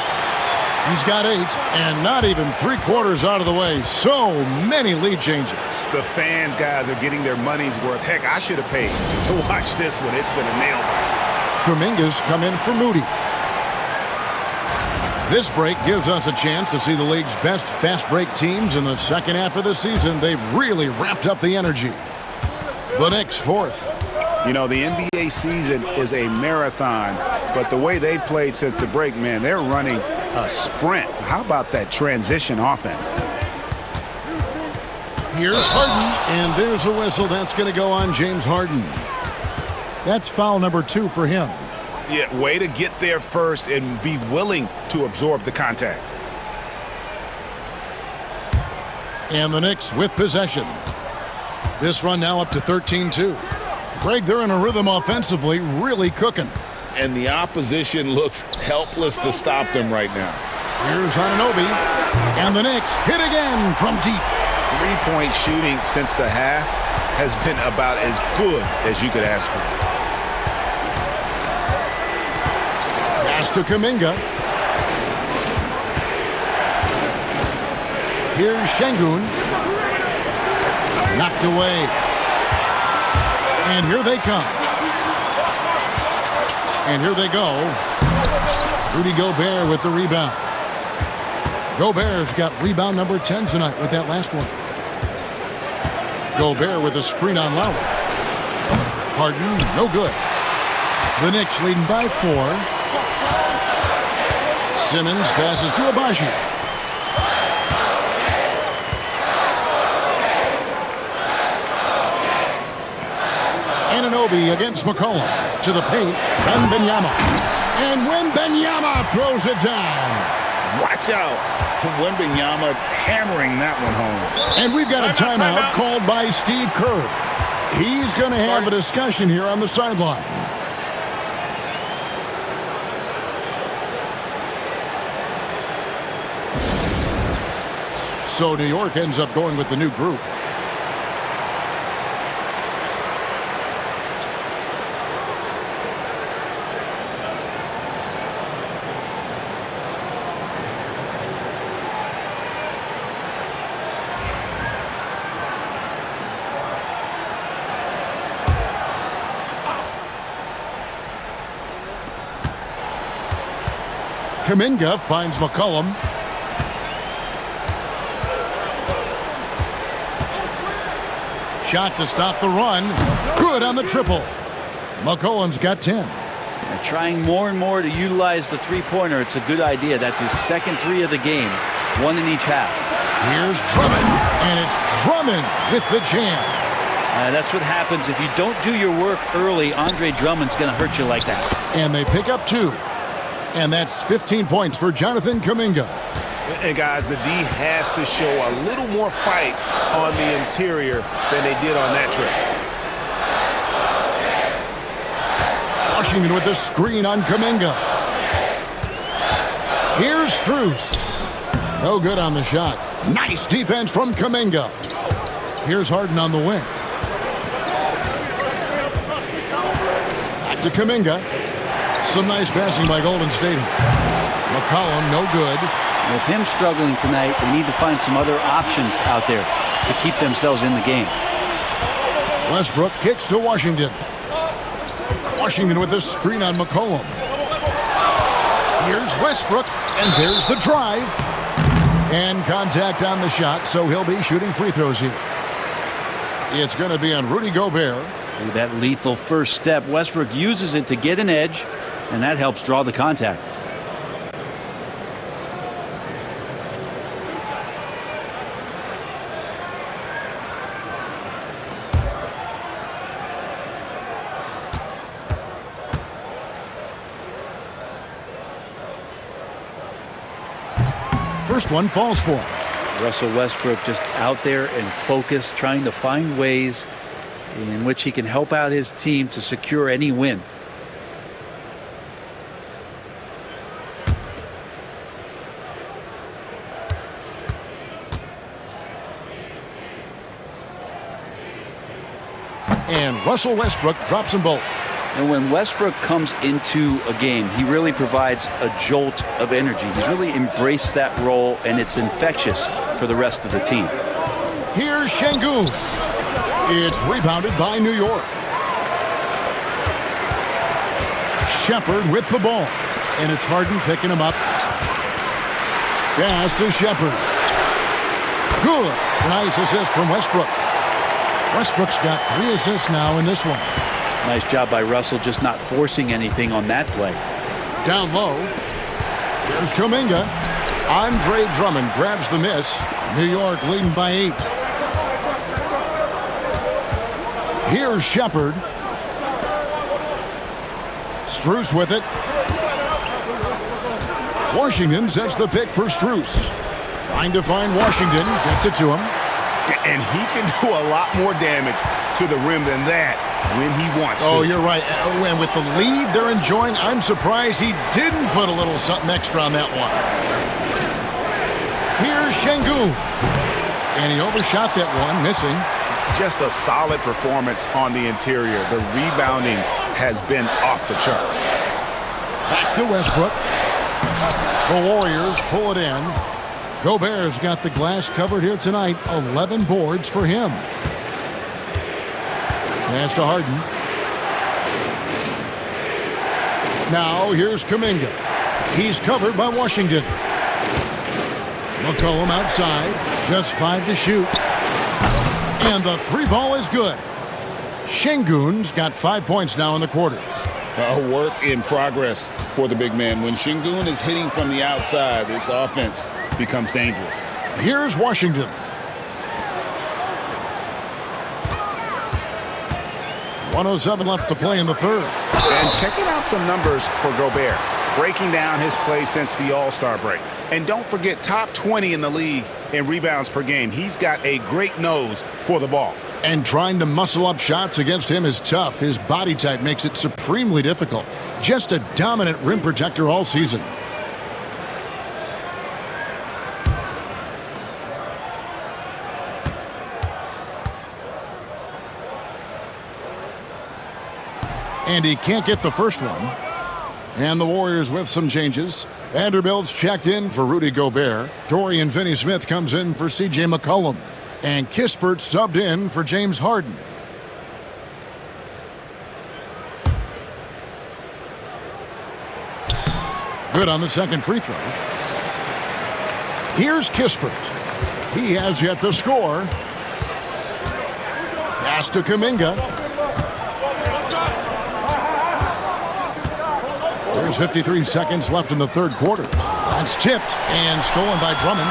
He's got 8 and not even 3/4 out of the way. So many lead changes. The fans, guys, are getting their money's worth. Heck, I should have paid to watch this one. It's been a nail biter. Kuminga's come in for Moody. This break gives us a chance to see the league's best fast break teams in the second half of the season. They've really ramped up the energy. The Knicks 4th. You know, the NBA season is a marathon, but the way they've played since the break, man, they're running a sprint. How about that transition offense? Here's Harden, and there's a whistle. That's going to go on James Harden. That's foul number 2 for him. Yeah, way to get there first and be willing to absorb the contact. And the Knicks with possession. This run now up to 13-2. Greg, they're in a rhythm offensively, really cooking. And the opposition looks helpless to stop them right now. Here's Anunoby. And the Knicks hit again from deep. Three-point shooting since the half has been about as good as you could ask for. Pass to Kuminga. Here's Şengün. Knocked away. And here they come. And here they go. Rudy Gobert with the rebound. Gobert's got rebound number 10 tonight with that last one. Gobert with a screen on Lowry. Harden, no good. The Knicks leading by 4. Simmons passes to Agbaji. Anunoby against McCollum. To the paint, Wembanyama. And Wembanyama throws it down. Watch out. Wembanyama hammering that one home. And we've got a timeout called by Steve Kerr. He's going to have a discussion here on the sideline. So New York ends up going with the new group. Kuminga finds McCollum. Shot to stop the run. Good on the triple. McCollum's got 10. They're trying more and more to utilize the three-pointer. It's a good idea. That's his second 3 of the game. 1 in each half. Here's Drummond, and it's Drummond with the jam. That's what happens if you don't do your work early. Andre Drummond's going to hurt you like that. And they pick up 2. And that's 15 points for Jonathan Kuminga. And guys, the D has to show a little more fight on the interior than they did on that trip. Washington with the screen on Kuminga. Here's Strus. No good on the shot. Nice defense from Kuminga. Here's Harden on the wing. Back to Kuminga. Some nice passing by Golden State. McCollum, no good. With him struggling tonight, they need to find some other options out there to keep themselves in the game. Westbrook kicks to Washington. Washington with the screen on McCollum. Here's Westbrook, and there's the drive. And contact on the shot, so he'll be shooting free throws here. It's going to be on Rudy Gobert. With that lethal first step, Westbrook uses it to get an edge, and that helps draw the contact. First one falls for him. Russell Westbrook just out there and focused, trying to find ways in which he can help out his team to secure any win. And Russell Westbrook drops them both. And when Westbrook comes into a game, he really provides a jolt of energy. He's really embraced that role, and it's infectious for the rest of the team. Here's Şengün. It's rebounded by New York. Shepherd with the ball. And it's Harden picking him up. Pass to Shepherd. Good. Nice assist from Westbrook. Westbrook's got 3 assists now in this one. Nice job by Russell just not forcing anything on that play. Down low. Here's Kuminga. Andre Drummond grabs the miss. New York leading by 8. Here's Shepherd. Strus with it. Washington sets the pick for Strus. Trying to find Washington. Gets it to him. And he can do a lot more damage to the rim than that when he wants to. Oh, you're right. And with the lead they're enjoying, I'm surprised he didn't put a little something extra on that one. Here's Şengün. And he overshot that one, missing. Just a solid performance on the interior. The rebounding has been off the charts. Back to Westbrook. The Warriors pull it in. Gobert's got the glass covered here tonight. 11 boards for him. Pass to Harden. Now here's Kuminga. He's covered by Washington. McCollum outside. Just 5 to shoot. And the 3 ball is good. Şengün's got 5 points now in the quarter. A work in progress for the big man. When Şengün is hitting from the outside, this offense becomes dangerous. Here's Washington. .107 left to play in the third. And checking out some numbers for Gobert, breaking down his play since the All-Star break. And don't forget, top 20 in the league in rebounds per game. He's got a great nose for the ball. And trying to muscle up shots against him is tough. His body type makes it supremely difficult. Just a dominant rim protector all season. And he can't get the first one. And the Warriors with some changes. Vanderbilt's checked in for Rudy Gobert. Dorian Finney-Smith comes in for C.J. McCollum. And Kispert subbed in for James Harden. Good on the second free throw. Here's Kispert. He has yet to score. Pass to Kuminga. There's 53 seconds left in the third quarter. That's tipped and stolen by Drummond.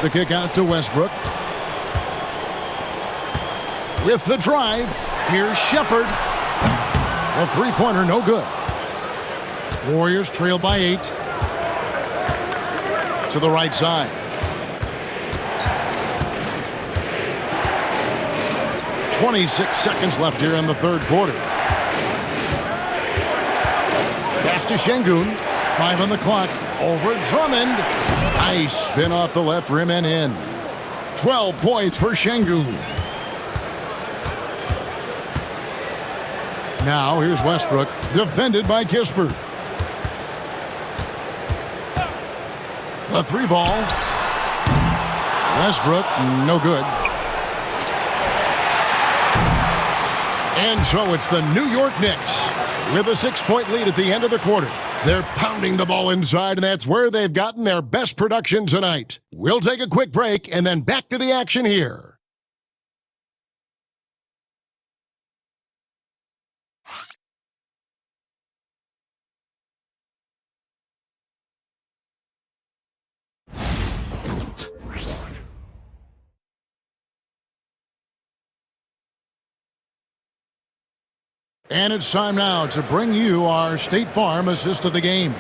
The kick out to Westbrook. With the drive, here's Shepherd. The three-pointer, no good. Warriors trail by 8. To the right side. 26 seconds left here in the third quarter. Pass to Şengün. 5 on the clock. Over Drummond. Nice spin off the left rim and in. 12 points for Şengün. Now here's Westbrook, defended by Kispert. The 3 ball. Westbrook, no good. And so it's the New York Knicks with a 6-point lead at the end of the quarter. They're pounding the ball inside, and that's where they've gotten their best production tonight. We'll take a quick break and then back to the action here. And it's time now to bring you our State Farm assist of the game.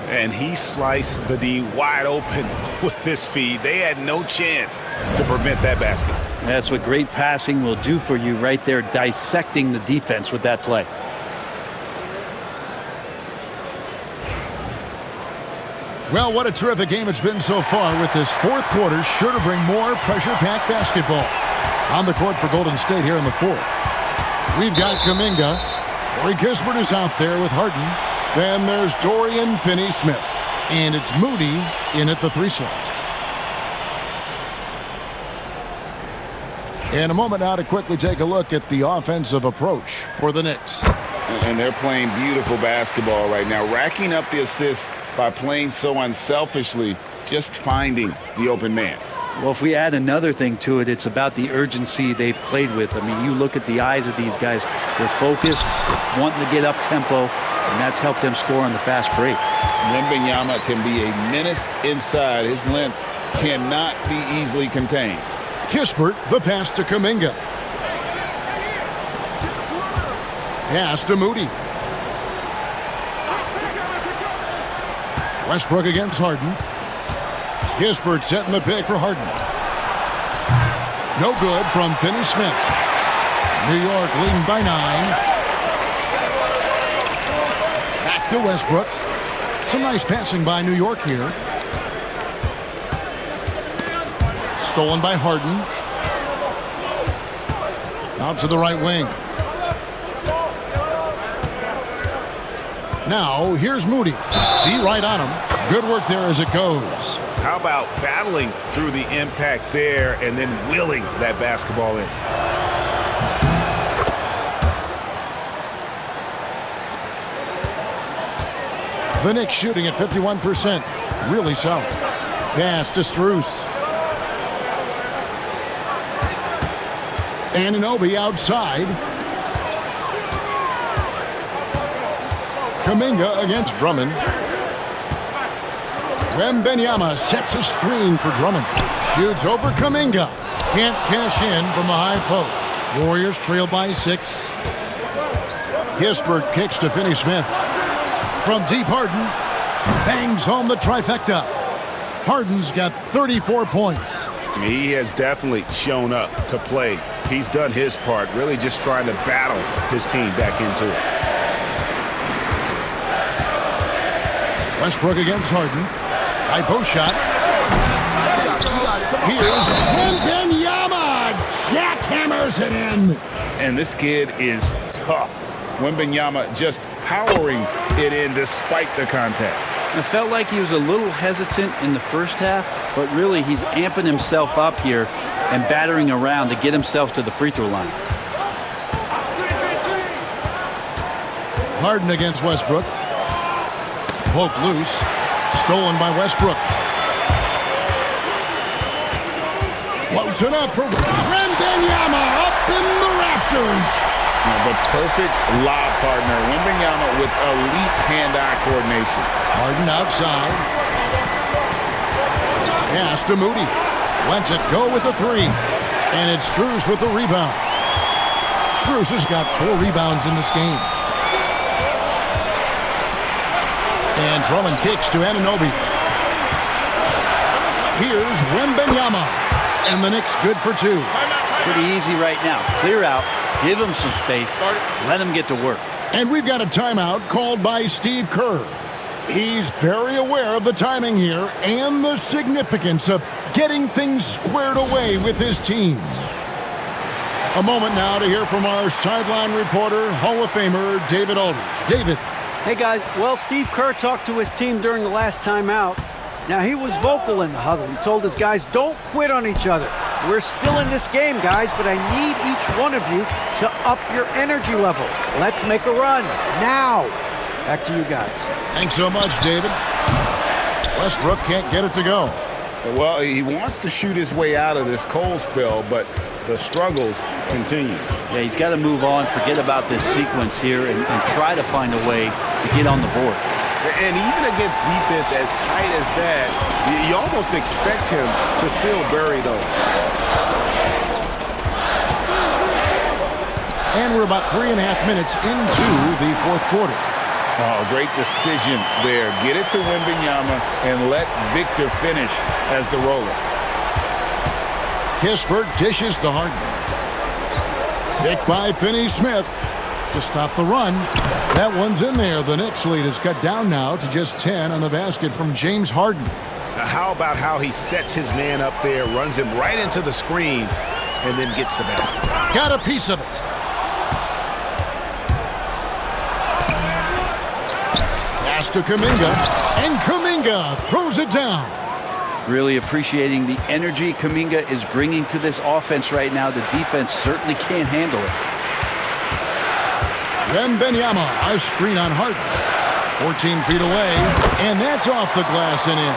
And he sliced the D wide open with this feed. They had no chance to prevent that basket. That's what great passing will do for you right there, dissecting the defense with that play. Well, what a terrific game it's been so far, with this fourth quarter sure to bring more pressure-packed basketball. On the court for Golden State here in the fourth. We've got Kuminga. Corey Kispert is out there with Harden. Then there's Dorian Finney-Smith. And it's Moody in at the 3 slot. And a moment now to quickly take a look at the offensive approach for the Knicks. And they're playing beautiful basketball right now, racking up the assists by playing so unselfishly, just finding the open man. Well, if we add another thing to it, it's about the urgency they've played with. I mean, you look at the eyes of these guys. They're focused, wanting to get up tempo, and that's helped them score on the fast break. Wembanyama can be a menace inside. His length cannot be easily contained. Kispert, the pass to Kuminga. Pass to Moody. Westbrook against Harden. Kispert setting the pick for Harden. No good from Finney-Smith. New York leading by 9. Back to Westbrook. Some nice passing by New York here. Stolen by Harden. Out to the right wing. Now, here's Moody. D right on him. Good work there as it goes. How about battling through the impact there and then willing that basketball in? The Knicks shooting at 51%. Really solid. Pass to Strus. Anunoby outside. Kuminga against Drummond. Wembanyama sets a screen for Drummond. Shoots over Kuminga. Can't cash in from the high post. Warriors trail by 6. Kispert kicks to Finney-Smith. From deep, Harden bangs home the trifecta. Harden's got 34 points. He has definitely shown up to play. He's done his part, really just trying to battle his team back into it. Westbrook against Harden. High post shot. Here's Wembanyama. Jackhammers it in. And this kid is tough. Wembanyama just powering it in despite the contact. It felt like he was a little hesitant in the first half, but really he's amping himself up here and battering around to get himself to the free throw line. Harden against Westbrook. Poked loose. Stolen by Westbrook. Floats it up for Wembanyama up in the rafters. The perfect lob partner. Wembanyama with elite hand-eye coordination. Harden outside. Pass to Moody. Lets it go with a 3. And it's Strus with the rebound. Strus has got 4 rebounds in this game. And Drummond kicks to Anunoby. Here's Wembanyama. And the Knicks good for 2. Pretty easy right now. Clear out. Give him some space. Let him get to work. And we've got a timeout called by Steve Kerr. He's very aware of the timing here and the significance of getting things squared away with his team. A moment now to hear from our sideline reporter, Hall of Famer David Aldridge. David. Hey, guys. Well, Steve Kerr talked to his team during the last timeout. Now, he was vocal in the huddle. He told his guys, don't quit on each other. We're still in this game, guys, but I need each one of you to up your energy level. Let's make a run now. Back to you guys. Thanks so much, David. Westbrook can't get it to go. Well, he wants to shoot his way out of this cold spell, but the struggles continue. Yeah, he's got to move on, forget about this sequence here, and try to find a way to get on the board. And even against defense as tight as that, you almost expect him to still bury those. And we're about 3.5 minutes into the fourth quarter. Oh, great decision there. Get it to Wembanyama and let Victor finish as the roller. Kispert dishes to Harden. Picked by Finney-Smith to stop the run. That one's in there. The Knicks lead is cut down now to just 10 on the basket from James Harden. Now, how about how he sets his man up there, runs him right into the screen, and then gets the basket? Got a piece of it. Pass to Kuminga, and Kuminga throws it down. Really appreciating the energy Kuminga is bringing to this offense right now. The defense certainly can't handle it. Wembanyama, a screen on Harden. 14 feet away, and that's off the glass and in.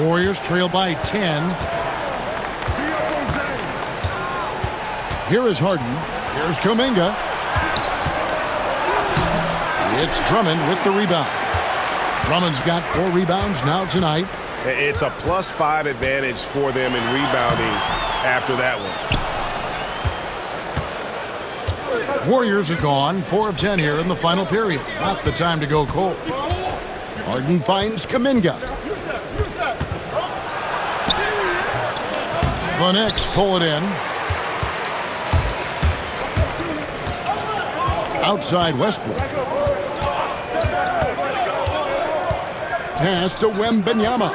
Warriors trail by 10. Here is Harden. Here's Kuminga. It's Drummond with the rebound. Drummond's got 4 rebounds now tonight. It's a +5 advantage for them in rebounding after that one. Warriors are gone 4 of 10 here in the final period. Not the time to go cold. Harden finds Kuminga. The Knicks pull it in. Outside Westbrook. Pass to Wembanyama.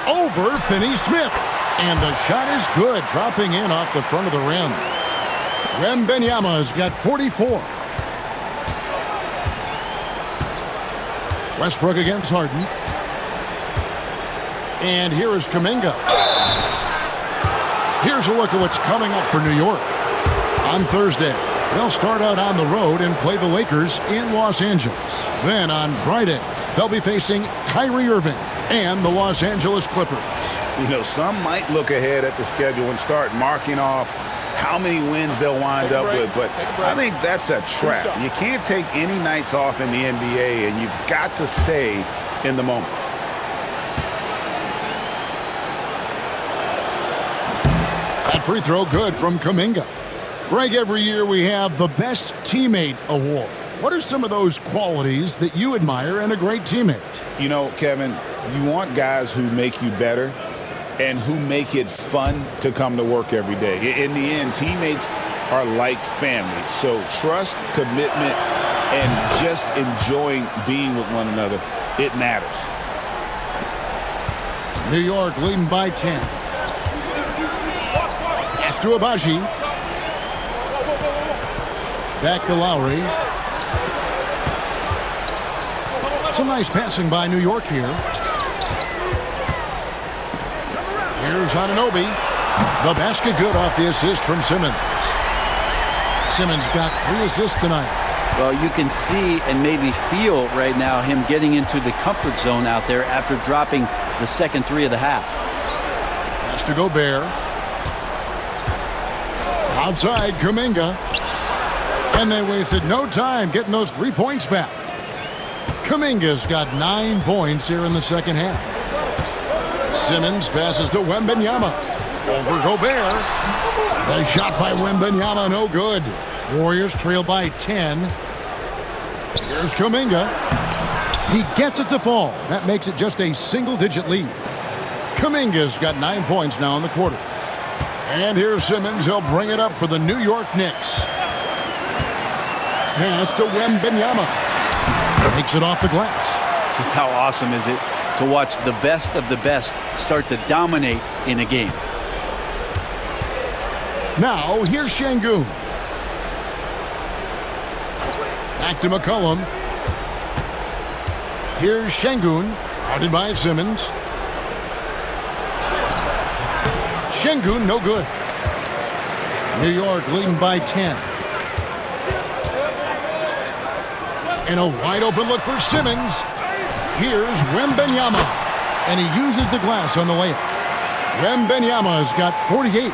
Over Finney-Smith. And the shot is good, dropping in off the front of the rim. Wembanyama's got 44. Westbrook against Harden. And here is Kuminga. Here's a look at what's coming up for New York. On Thursday, they'll start out on the road and play the Lakers in Los Angeles. Then on Friday, they'll be facing Kyrie Irving and the Los Angeles Clippers. You know, some might look ahead at the schedule and start marking off how many wins they'll wind up with, but I think that's a trap. You can't take any nights off in the NBA, and you've got to stay in the moment. That free throw good from Kuminga. Greg, every year we have the Best Teammate Award. What are some of those qualities that you admire in a great teammate? You know, Kevin, you want guys who make you better and who make it fun to come to work every day. In the end, teammates are like family. So trust, commitment, and just enjoying being with one another, it matters. New York leading by 10. Pass to Abaji. Back to Lowry. Some nice passing by New York here. Here's Anunoby. The basket good off the assist from Simmons. Simmons got 3 assists tonight. Well, you can see and maybe feel right now him getting into the comfort zone out there after dropping the second 3 of the half. Pass to Gobert. Outside Kuminga. And they wasted no time getting those 3 points back. Kuminga's got 9 points here in the second half. Simmons passes to Wembanyama. Over Gobert. The shot by Wembanyama, no good. Warriors trail by 10. Here's Kuminga. He gets it to fall. That makes it just a single-digit lead. Kuminga's got 9 points now in the quarter. And here's Simmons. He'll bring it up for the New York Knicks. Pass to Wembanyama. Takes it off the glass. Just how awesome is it to watch the best of the best start to dominate in a game. Now, here's Şengün. Back to McCollum. Here's Şengün. Guarded by Simmons. Şengün, no good. New York leading by 10. And a wide open look for Simmons. Here's Wembanyama. And he uses the glass on the layup. Wembanyama's got 48.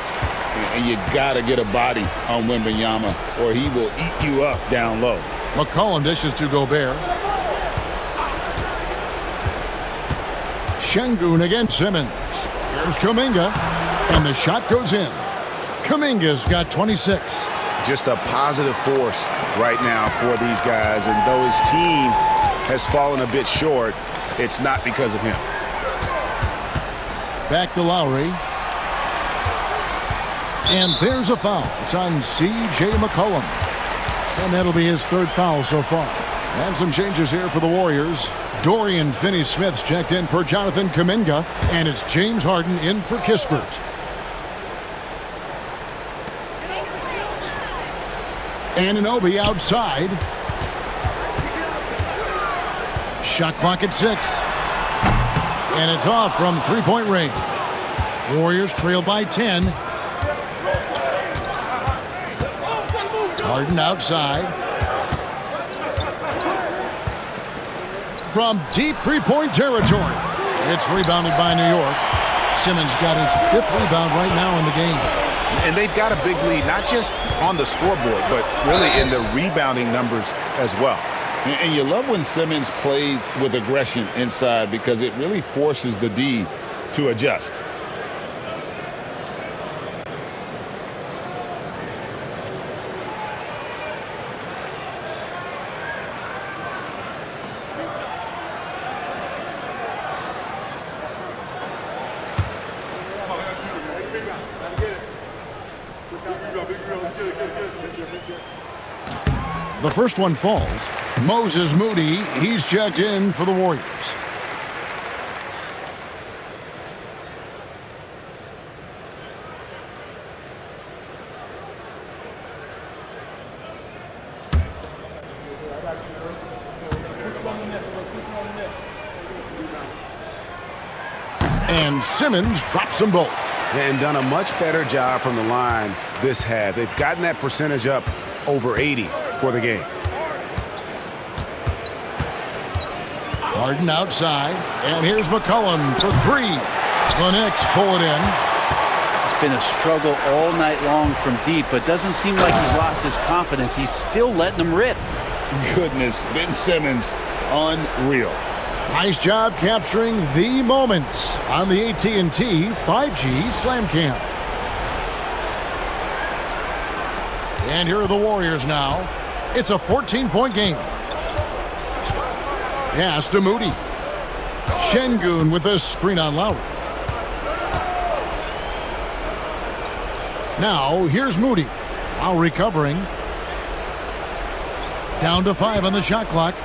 And you got to get a body on Wembanyama or he will eat you up down low. McCollum dishes to Gobert. Şengün against Simmons. Here's Kuminga. And the shot goes in. Kuminga's got 26. Just a positive force right now for these guys. And though his team has fallen a bit short, it's not because of him. Back to Lowry. And there's a foul. It's on C.J. McCollum. And that'll be his third foul so far. And some changes here for the Warriors. Dorian Finney-Smith's checked in for Jonathan Kuminga. And it's James Harden in for Kispert. Anunoby outside. Shot clock at 6. And it's off from three-point range. Warriors trail by 10. Harden outside. From deep three-point territory. It's rebounded by New York. Simmons got his 5th rebound right now in the game. And they've got a big lead, not just on the scoreboard, but really in the rebounding numbers as well. And you love when Simmons plays with aggression inside because it really forces the D to adjust. The first one falls. Moses Moody, he's checked in for the Warriors. And Simmons drops them both. And done a much better job from the line this half. They've gotten that percentage up over 80 for the game. Harden outside, and here's McCollum for 3. The Knicks pull it in. It's been a struggle all night long from deep, but doesn't seem like he's lost his confidence. He's still letting them rip. Goodness, Ben Simmons, unreal. Nice job capturing the moments on the AT&T 5G Slam Cam. And here are the Warriors now. It's a 14-point game. Pass to Moody. Şengün with a screen on Lowry. Now, here's Moody. Lowry covering. Down to 5 on the shot clock.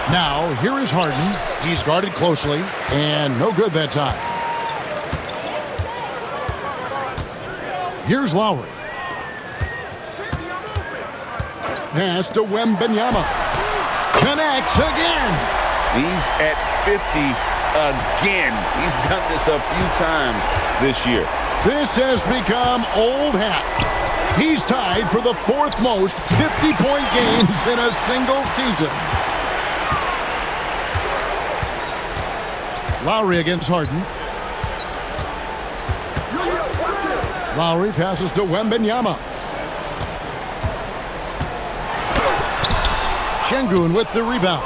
Now, here is Harden. He's guarded closely, and no good that time. Here's Lowry. Pass to Wembanyama. Connects again. He's at 50 again. He's done this a few times this year. This has become old hat. He's tied for the 4th most 50-point games in a single season. Lowry against Harden. Lowry passes to Wembanyama. Şengün with the rebound.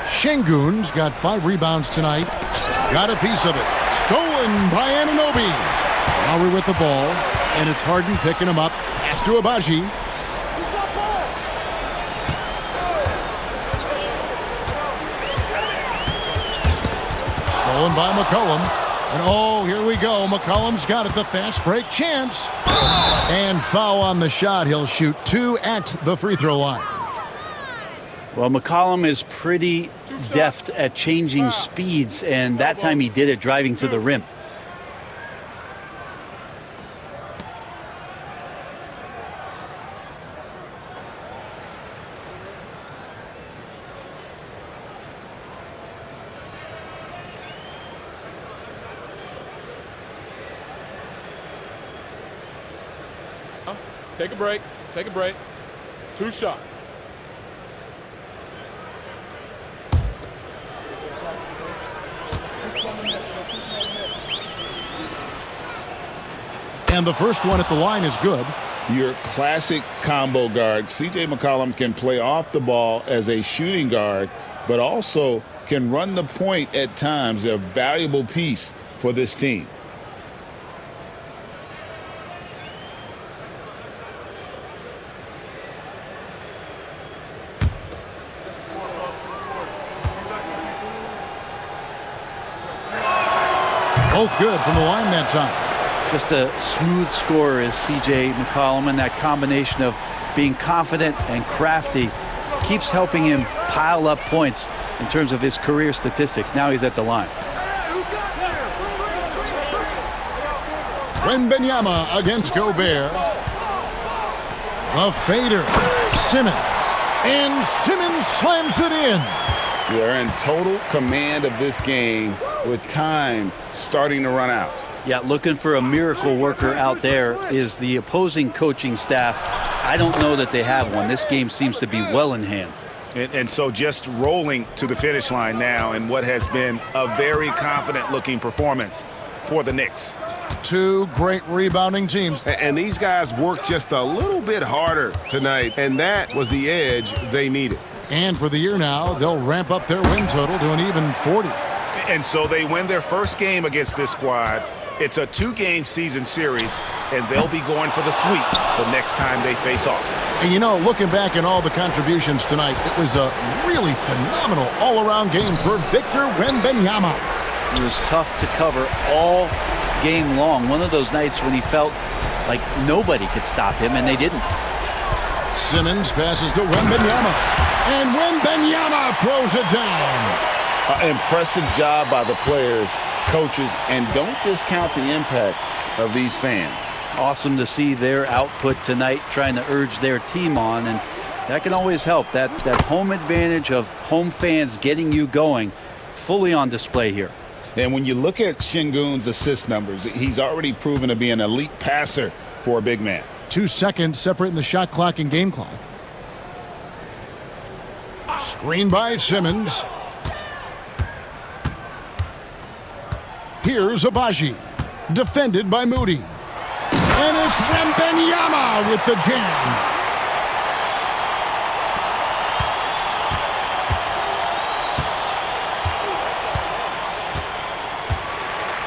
Şengün's got 5 rebounds tonight. Got a piece of it. Stolen by Anunoby. Lowry with the ball, and it's Harden picking him up. Pass to Abaji. Stolen by McCollum. And oh, here we go. McCollum's got it. The fast break chance. And foul on the shot. He'll shoot 2 at the free throw line. Well, McCollum is pretty deft at changing speeds, and that time he did it driving to the rim. Take a break. Take a break. 2 shots. And the first one at the line is good. Your classic combo guard. C.J. McCollum can play off the ball as a shooting guard, but also can run the point at times. A valuable piece for this team. Both good from the line that time. Just a smooth scorer is C.J. McCollum, and that combination of being confident and crafty keeps helping him pile up points in terms of his career statistics. Now he's at the line. Wembanyama against Gobert. A fader. Simmons. And Simmons slams it in. They're in total command of this game with time starting to run out. Yeah, looking for a miracle worker out there is the opposing coaching staff. I don't know that they have one. This game seems to be well in hand. And so just rolling to the finish line now in what has been a very confident-looking performance for the Knicks. Two great rebounding teams. And these guys worked just a little bit harder tonight, and that was the edge they needed. And for the year now, they'll ramp up their win total to an even 40. And so they win their first game against this squad. It's a 2-game season series, and they'll be going for the sweep the next time they face off. And you know, looking back at all the contributions tonight, it was a really phenomenal all-around game for Victor Wembanyama. It was tough to cover all game long. One of those nights when he felt like nobody could stop him, and they didn't. Simmons passes to Wembanyama, and Wembanyama throws it down. Impressive job by the players, coaches, and don't discount the impact of these fans. Awesome to see their output tonight, trying to urge their team on, and that can always help. That home advantage of home fans getting you going, fully on display here. And when you look at Şengün's assist numbers, he's already proven to be an elite passer for a big man. 2 seconds separating the shot clock and game clock. Screen by Simmons. Here's Abaji, defended by Moody. And it's Wembanyama with the jam.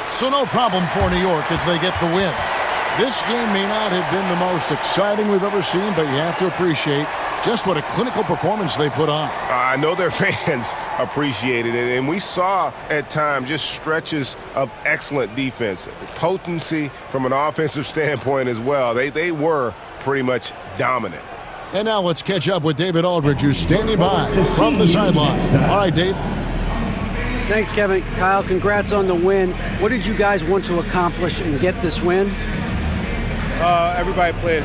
So no problem for New York as they get the win. This game may not have been the most exciting we've ever seen, but you have to appreciate just what a clinical performance they put on. I know their fans appreciated it, and we saw at times just stretches of excellent defense, potency from an offensive standpoint as well. They were pretty much dominant. And now let's catch up with David Aldridge, who's standing by from the sideline. All right, Dave. Thanks, Kevin. Kyle, congrats on the win. What did you guys want to accomplish and get this win? Everybody played.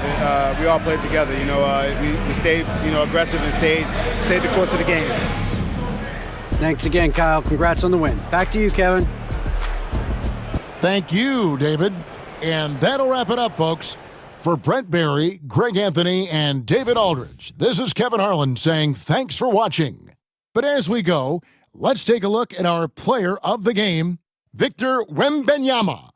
We all played together. We stayed, aggressive and stayed the course of the game. Thanks again, Kyle. Congrats on the win. Back to you, Kevin. Thank you, David. And that'll wrap it up, folks. For Brent Barry, Greg Anthony, and David Aldridge, this is Kevin Harlan saying thanks for watching. But as we go, let's take a look at our player of the game, Victor Wembanyama.